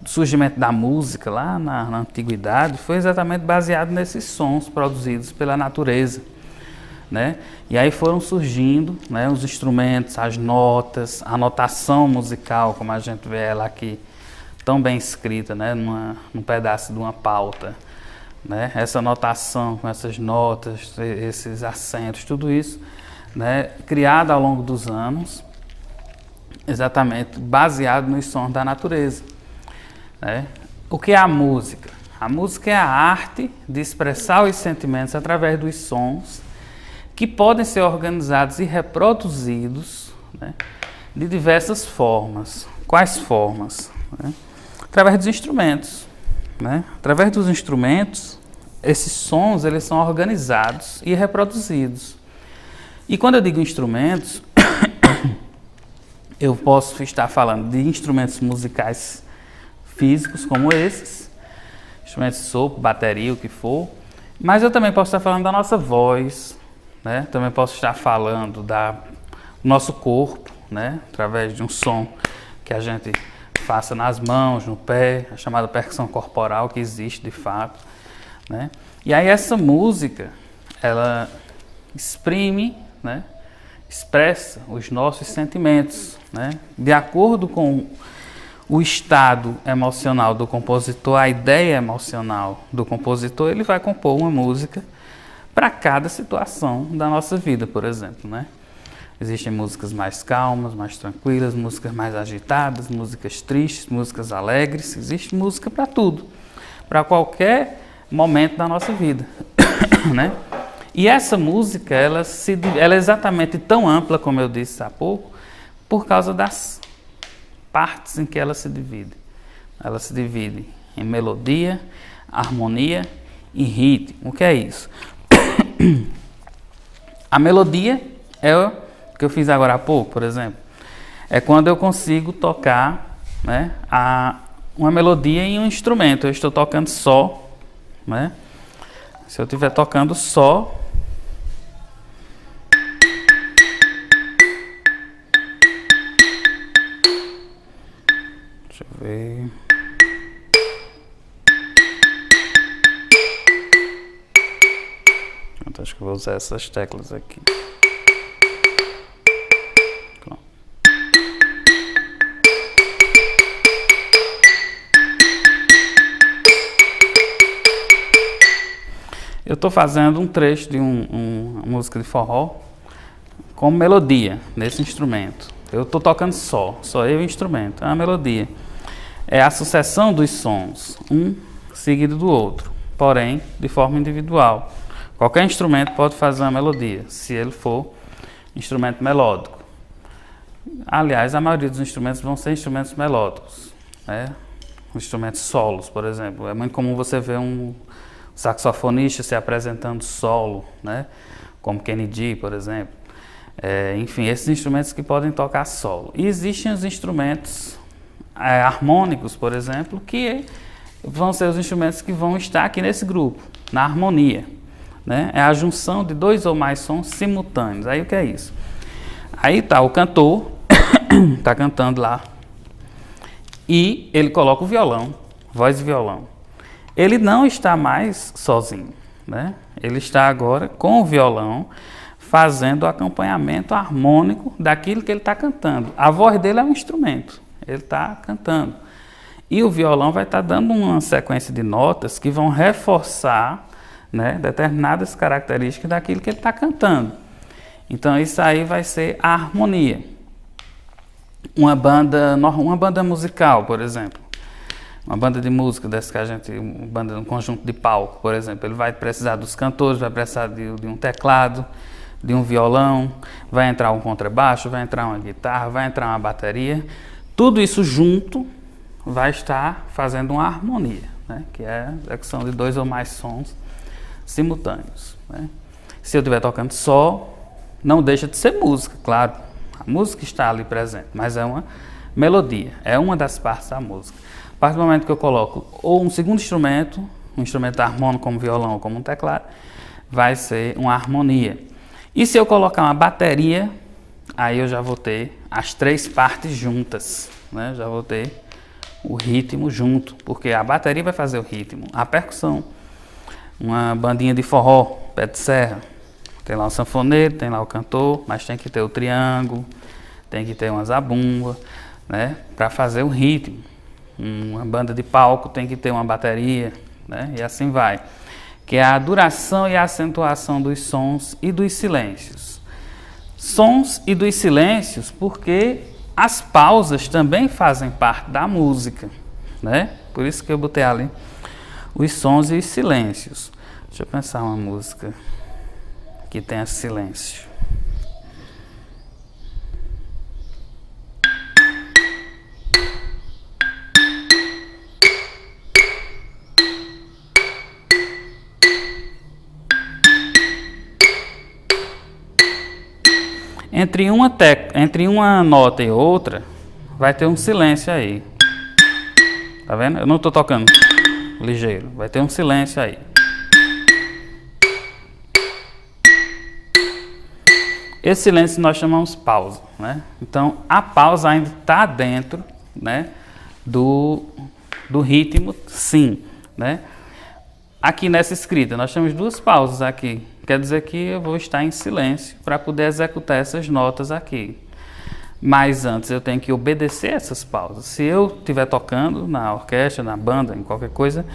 [SPEAKER 1] surgimento da música lá na antiguidade foi exatamente baseado nesses sons produzidos pela natureza, né? E aí foram surgindo, né, os instrumentos, as notas, a notação musical, como a gente vê ela aqui, tão bem escrita, né, num pedaço de uma pauta, né? Essa notação com essas notas, esses acentos, tudo isso, né, criado ao longo dos anos, exatamente baseado nos sons da natureza, né? O que é a música? A música é a arte de expressar os sentimentos através dos sons que podem ser organizados e reproduzidos, né, de diversas formas. Quais formas? Né? Através dos instrumentos, né? Através dos instrumentos, esses sons eles são organizados e reproduzidos. E quando eu digo instrumentos, eu posso estar falando de instrumentos musicais físicos como esses, instrumentos de sopro, bateria, o que for, mas eu também posso estar falando da nossa voz, né? Também posso estar falando do nosso corpo, né? Através de um som que a gente faça nas mãos, no pé, a chamada percussão corporal, que existe de fato, né? E aí essa música, ela exprime, né, expressa os nossos sentimentos, né? De acordo com o estado emocional do compositor, a ideia emocional do compositor, ele vai compor uma música para cada situação da nossa vida, por exemplo, né? Existem músicas mais calmas, mais tranquilas, músicas mais agitadas, músicas tristes, músicas alegres. Existe música para tudo, para qualquer momento da nossa vida, né? E essa música, ela é exatamente tão ampla, como eu disse há pouco, por causa das partes em que ela se divide. Ela se divide em melodia, harmonia e ritmo. O que é isso? A melodia é o que eu fiz agora há pouco, por exemplo. É quando eu consigo tocar, né, uma melodia em um instrumento. Eu estou tocando só, né? Se eu estiver tocando só, deixa eu ver. Acho que eu vou usar essas teclas aqui. Pronto. Eu estou fazendo um trecho de uma música de forró com melodia nesse instrumento. Eu estou tocando só eu e o instrumento. É uma melodia. É a sucessão dos sons, um seguido do outro, porém de forma individual. Qualquer instrumento pode fazer uma melodia, se ele for instrumento melódico. Aliás, a maioria dos instrumentos vão ser instrumentos melódicos, né? Instrumentos solos, por exemplo. É muito comum você ver um saxofonista se apresentando solo, né? Como Kennedy, por exemplo. Enfim, esses instrumentos que podem tocar solo. E existem os instrumentos harmônicos, por exemplo, que vão ser os instrumentos que vão estar aqui nesse grupo, na harmonia, né? É a junção de dois ou mais sons simultâneos. Aí o que é isso? Aí tá o cantor, tá cantando lá, e ele coloca o violão, voz e violão. ele não está mais sozinho, né? Ele está agora com o violão fazendo o acompanhamento harmônico daquilo que ele está cantando. A voz dele é um instrumento, ele está cantando. E o violão vai estar dando uma sequência de notas que vão reforçar, né, determinadas características daquilo que ele está cantando. Então isso aí vai ser a harmonia. Uma banda musical, por exemplo, uma banda de música dessa que a gente, um conjunto de palco, por exemplo, ele vai precisar dos cantores, vai precisar de um teclado, de um violão, vai entrar um contrabaixo, vai entrar uma guitarra, vai entrar uma bateria. Tudo isso junto vai estar fazendo uma harmonia, né? Que é a execução de 2 ou mais sons simultâneos, né? Se eu estiver tocando só, não deixa de ser música, claro. A música está ali presente, mas é uma melodia, é uma das partes da música. A partir do momento que eu coloco ou um segundo instrumento, um instrumento harmônico como violão ou como um teclado, vai ser uma harmonia. E se eu colocar uma bateria, aí eu já vou ter as 3 partes juntas, né? Já vou ter o ritmo junto, porque a bateria vai fazer o ritmo, a percussão, uma bandinha de forró, pé de serra, tem lá o sanfoneiro, tem lá o cantor, mas tem que ter o triângulo, tem que ter uma zabumba, né, para fazer o ritmo. Uma banda de palco tem que ter uma bateria, né, e assim vai. Que é a duração e a acentuação dos sons e dos silêncios. Sons e dos silêncios, porque as pausas também fazem parte da música, né? Por isso que eu botei ali os sons e os silêncios. Deixa eu pensar uma música que tenha silêncio. Entre uma nota e outra, vai ter um silêncio aí. Tá vendo? Eu não estou tocando ligeiro, vai ter um silêncio aí. Esse silêncio nós chamamos pausa, né? Então, a pausa ainda está dentro, né, do ritmo, sim, né? Aqui nessa escrita, nós temos 2 pausas aqui. Quer dizer que eu vou estar em silêncio para poder executar essas notas aqui. Mas antes eu tenho que obedecer essas pausas. Se eu estiver tocando na orquestra, na banda, em qualquer coisa,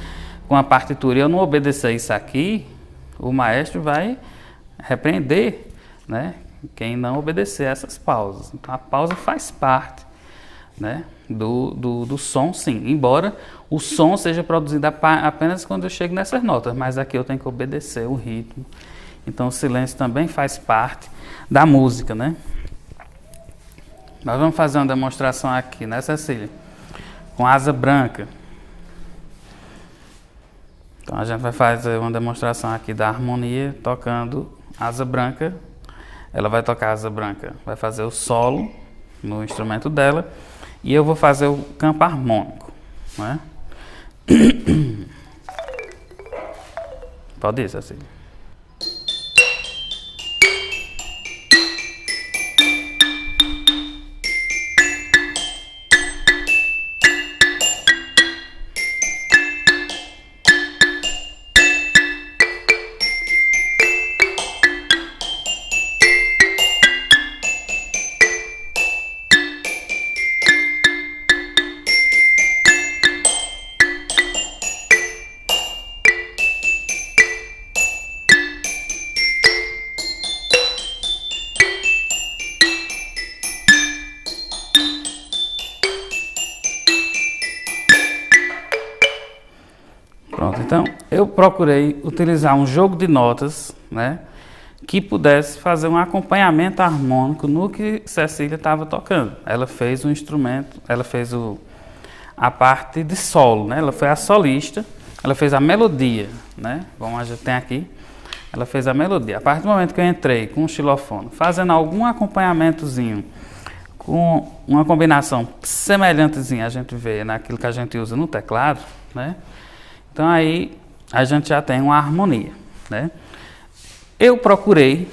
[SPEAKER 1] com a partitura e eu não obedecer isso aqui, o maestro vai repreender, né, quem não obedecer essas pausas. Então a pausa faz parte, né, do som, sim. Embora o som seja produzido apenas quando eu chego nessas notas, mas aqui eu tenho que obedecer o ritmo. Então o silêncio também faz parte da música, né? Nós vamos fazer uma demonstração aqui, né, Cecília? Com asa branca. Então a gente vai fazer uma demonstração aqui da harmonia tocando asa branca. Ela vai tocar asa branca, vai fazer o solo no instrumento dela e eu vou fazer o campo harmônico, né? Pode ir, Cecília. Pronto, então eu procurei utilizar um jogo de notas, né, que pudesse fazer um acompanhamento harmônico no que Cecília estava tocando. Ela fez o instrumento, ela fez a parte de solo, né, ela foi a solista, ela fez a melodia, né, como a gente tem aqui, ela fez a melodia. A partir do momento que eu entrei com o xilofone, fazendo algum acompanhamentozinho, com uma combinação semelhantezinha, a gente vê naquilo que a gente usa no teclado, né, então aí a gente já tem uma harmonia, né? Eu procurei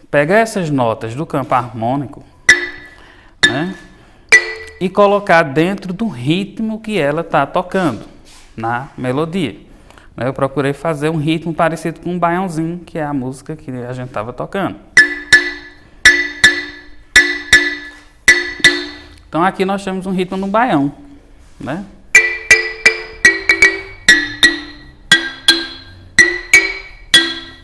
[SPEAKER 1] pegar essas notas do campo harmônico, né, e colocar dentro do ritmo que ela está tocando na melodia. né, eu procurei fazer um ritmo parecido com um baiãozinho, que é a música que a gente estava tocando. Então aqui nós temos um ritmo no baião, né?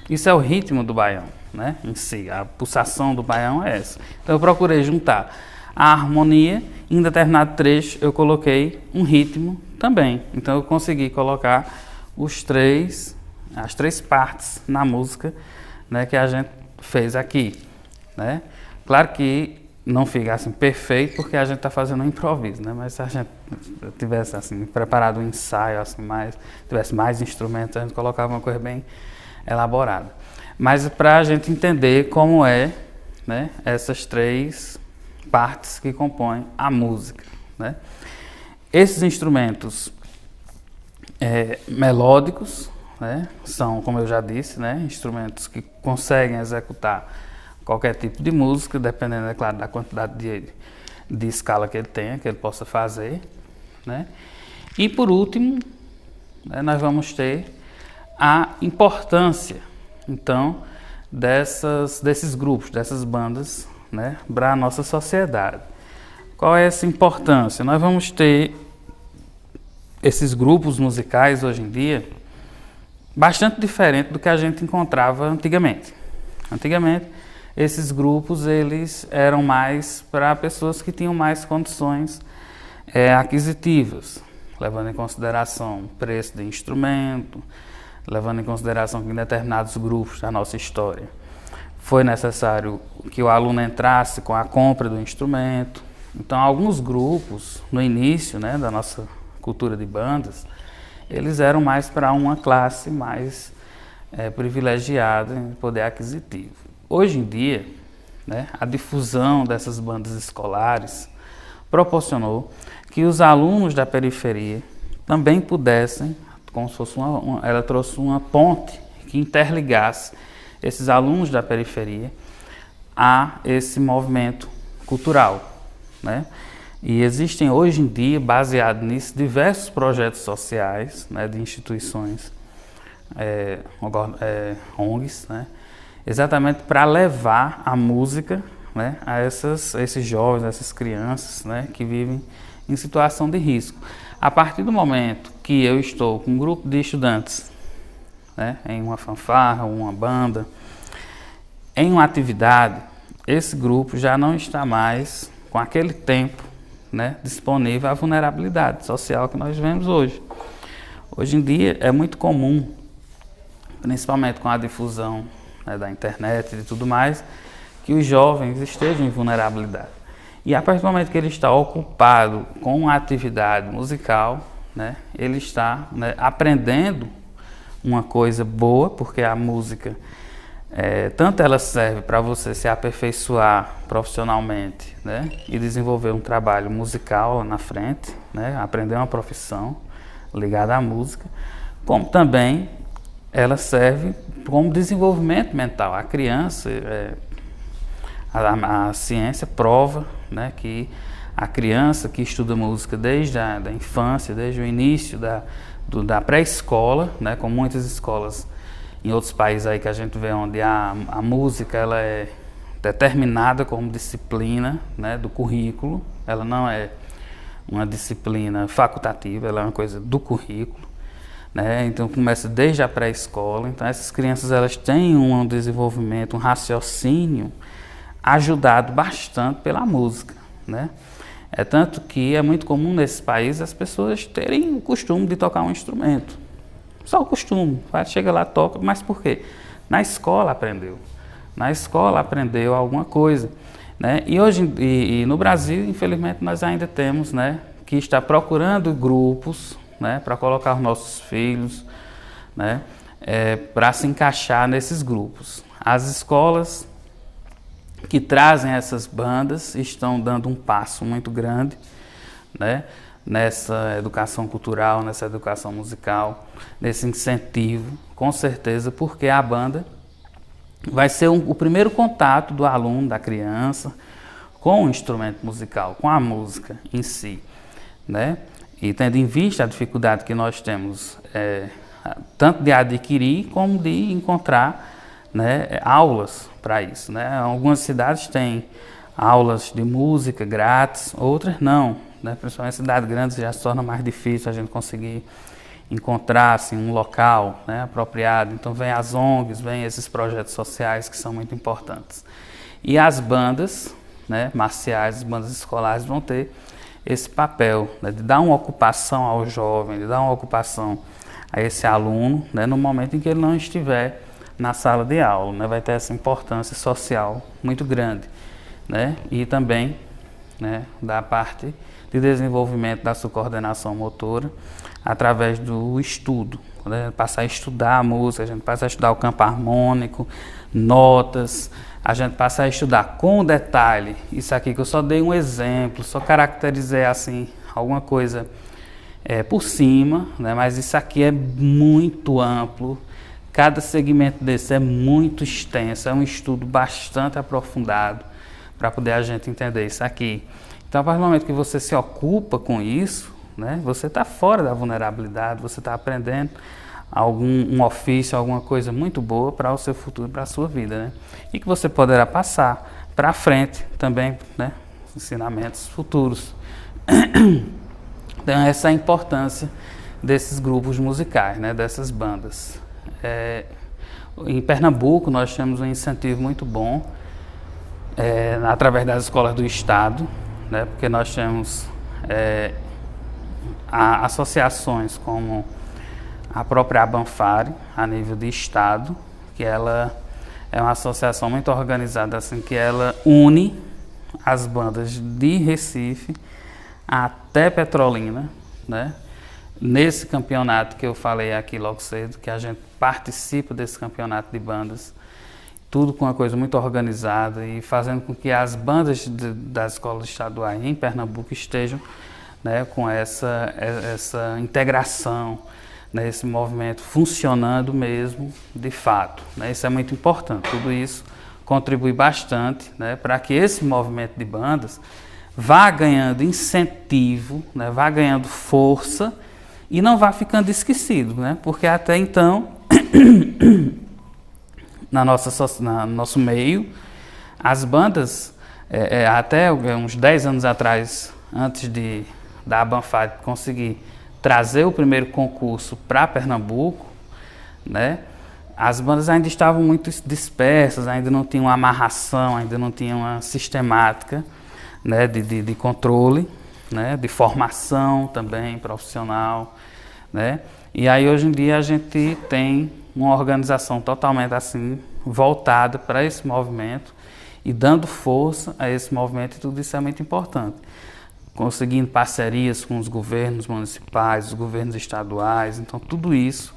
[SPEAKER 1] Isso é o ritmo do baião, né? Em si, a pulsação do baião é essa. Então eu procurei juntar a harmonia, em determinado trecho eu coloquei um ritmo também. Então eu consegui colocar as três partes na música, né, que a gente fez aqui, né? Claro que não fica assim perfeito porque a gente está fazendo um improviso, né? Mas se a gente tivesse assim preparado um ensaio assim tivesse mais instrumentos, a gente colocava uma coisa bem elaborada. Mas para a gente entender como é, né, essas três partes que compõem a música, né? Esses instrumentos melódicos, né, são, como eu já disse, né, instrumentos que conseguem executar qualquer tipo de música, dependendo, é claro, da quantidade de escala que ele tenha, que ele possa fazer, né? E por último, né, nós vamos ter a importância, então, desses grupos, dessas bandas, né, para a nossa sociedade. Qual é essa importância? Nós vamos ter esses grupos musicais hoje em dia bastante diferente do que a gente encontrava antigamente. Antigamente, esses grupos eles eram mais para pessoas que tinham mais condições aquisitivas, levando em consideração o preço de instrumento, levando em consideração que em determinados grupos da nossa história foi necessário que o aluno entrasse com a compra do instrumento. Então, alguns grupos, no início, né, da nossa cultura de bandas, eles eram mais para uma classe mais privilegiada em poder aquisitivo. Hoje em dia, né, a difusão dessas bandas escolares proporcionou que os alunos da periferia também pudessem, como se fosse ela trouxe uma ponte que interligasse esses alunos da periferia a esse movimento cultural, né? E existem hoje em dia, baseado nisso, diversos projetos sociais, né, de instituições, ONGs, né, exatamente para levar a música, né, a esses jovens, a essas crianças, né, que vivem em situação de risco. A partir do momento que eu estou com um grupo de estudantes, né, em uma fanfarra, uma banda, em uma atividade, esse grupo já não está mais com aquele tempo, né, disponível à vulnerabilidade social que nós vemos hoje. Hoje em dia é muito comum, principalmente com a difusão, né, da internet e tudo mais, que os jovens estejam em vulnerabilidade. E a partir do momento que ele está ocupado com uma atividade musical, né, ele está, né, aprendendo uma coisa boa, porque a música, tanto ela serve para você se aperfeiçoar profissionalmente, né, e desenvolver um trabalho musical lá na frente, né, aprender uma profissão ligada à música, como também ela serve como desenvolvimento mental. A criança, a ciência prova, né, que a criança que estuda música desde a da infância, desde o início da pré-escola, né, com muitas escolas em outros países aí que a gente vê onde a música ela é determinada como disciplina, né, do currículo, ela não é uma disciplina facultativa, ela é uma coisa do currículo, né? Então começa desde a pré-escola. Então essas crianças elas têm um desenvolvimento, um raciocínio ajudado bastante pela música, né? É tanto que é muito comum nesses países as pessoas terem o costume de tocar um instrumento. Só o costume, chega lá, toca, mas por quê? Na escola aprendeu. Na escola aprendeu alguma coisa, né? E hoje no Brasil, infelizmente, nós ainda temos, né, que estar procurando grupos, né, para colocar os nossos filhos, né, para se encaixar nesses grupos. As escolas que trazem essas bandas estão dando um passo muito grande, né, nessa educação cultural, nessa educação musical, nesse incentivo, com certeza, porque a banda vai ser o primeiro contato do aluno, da criança, com o instrumento musical, com a música em si, né? E tendo em vista a dificuldade que nós temos tanto de adquirir como de encontrar, né, aulas para isso, né? Algumas cidades têm aulas de música grátis, outras não, né? Principalmente em cidades grandes já se torna mais difícil a gente conseguir encontrar assim, um local, né, apropriado. Então vem as ONGs, vem esses projetos sociais que são muito importantes. E as bandas, né, marciais, as bandas escolares vão ter esse papel, né, de dar uma ocupação ao jovem, de dar uma ocupação a esse aluno, né, no momento em que ele não estiver na sala de aula, né, vai ter essa importância social muito grande, né, e também, né, da parte de desenvolvimento da sua coordenação motora através do estudo, né, passar a estudar a música, a gente passa a estudar o campo harmônico, notas, a gente passa a estudar com detalhe. Isso aqui que eu só dei um exemplo, só caracterizei assim alguma coisa por cima, né? Mas isso aqui é muito amplo. Cada segmento desse é muito extenso, é um estudo bastante aprofundado para poder a gente entender isso aqui. Então, a partir do momento que você se ocupa com isso, né, você está fora da vulnerabilidade, você está aprendendo um ofício, alguma coisa muito boa para o seu futuro, para a sua vida, né? E que você poderá passar para frente também, né, ensinamentos futuros. Então essa é a importância desses grupos musicais, né, dessas bandas. Em Pernambuco nós temos um incentivo muito bom através das escolas do estado, né, porque nós temos associações como a própria Abanfare, a nível de estado, que ela é uma associação muito organizada, assim, que ela une as bandas de Recife até Petrolina, né? Nesse campeonato que eu falei aqui logo cedo, que a gente participa desse campeonato de bandas, tudo com uma coisa muito organizada e fazendo com que as bandas das escolas estaduais em Pernambuco estejam, né, com essa integração, né, esse movimento funcionando mesmo de fato, né? Isso é muito importante. Tudo isso contribui bastante, né, para que esse movimento de bandas vá ganhando incentivo, né, vá ganhando força e não vá ficando esquecido, né? Porque até então, no nosso meio, as bandas, até uns 10 anos atrás, antes da Abanfare conseguir trazer o primeiro concurso para Pernambuco, né, as bandas ainda estavam muito dispersas, ainda não tinham uma amarração, ainda não tinham uma sistemática, né, de controle, né, de formação também profissional, né? E aí hoje em dia a gente tem uma organização totalmente assim voltada para esse movimento e dando força a esse movimento, e tudo isso é muito importante. Conseguindo parcerias com os governos municipais, os governos estaduais, então tudo isso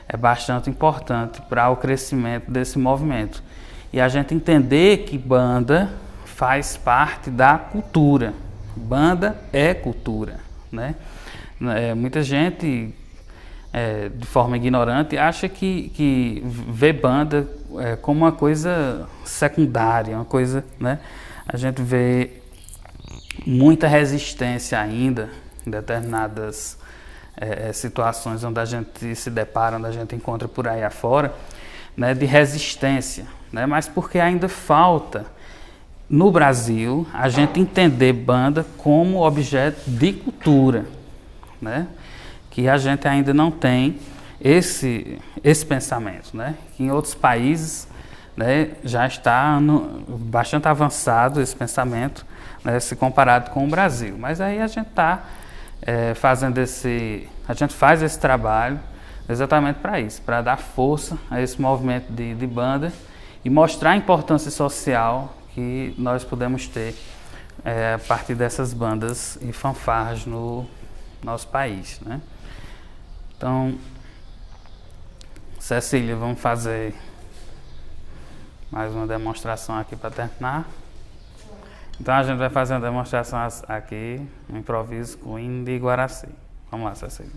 [SPEAKER 1] é bastante importante para o crescimento desse movimento. E a gente entender que banda faz parte da cultura. Banda é cultura, né? Muita gente, de forma ignorante, acha que vê banda como uma coisa secundária, uma coisa, né? A gente vê muita resistência ainda em determinadas situações onde a gente se depara, onde a gente encontra por aí afora, né, de resistência, né? Mas porque ainda falta no Brasil a gente entender banda como objeto de cultura, né? Que a gente ainda não tem esse pensamento, né? Que em outros países, né, já está bastante avançado esse pensamento, né, se comparado com o Brasil. Mas aí a gente está a gente faz esse trabalho exatamente para isso, para dar força a esse movimento de banda e mostrar a importância social que nós podemos ter a partir dessas bandas e fanfarras no nosso país, né? Então, Cecília, vamos fazer mais uma demonstração aqui para terminar. Então a gente vai fazer uma demonstração aqui, um improviso com o hino de Guaraci. Vamos lá, Cecília.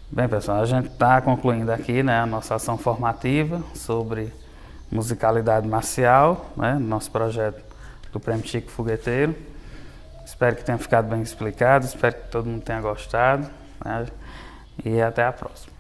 [SPEAKER 1] Bem, pessoal, a gente está concluindo aqui, né, a nossa ação formativa sobre musicalidade marcial, né, nosso projeto do Prêmio Chico Fogueteiro. Espero que tenha ficado bem explicado, espero que todo mundo tenha gostado, né, e até a próxima.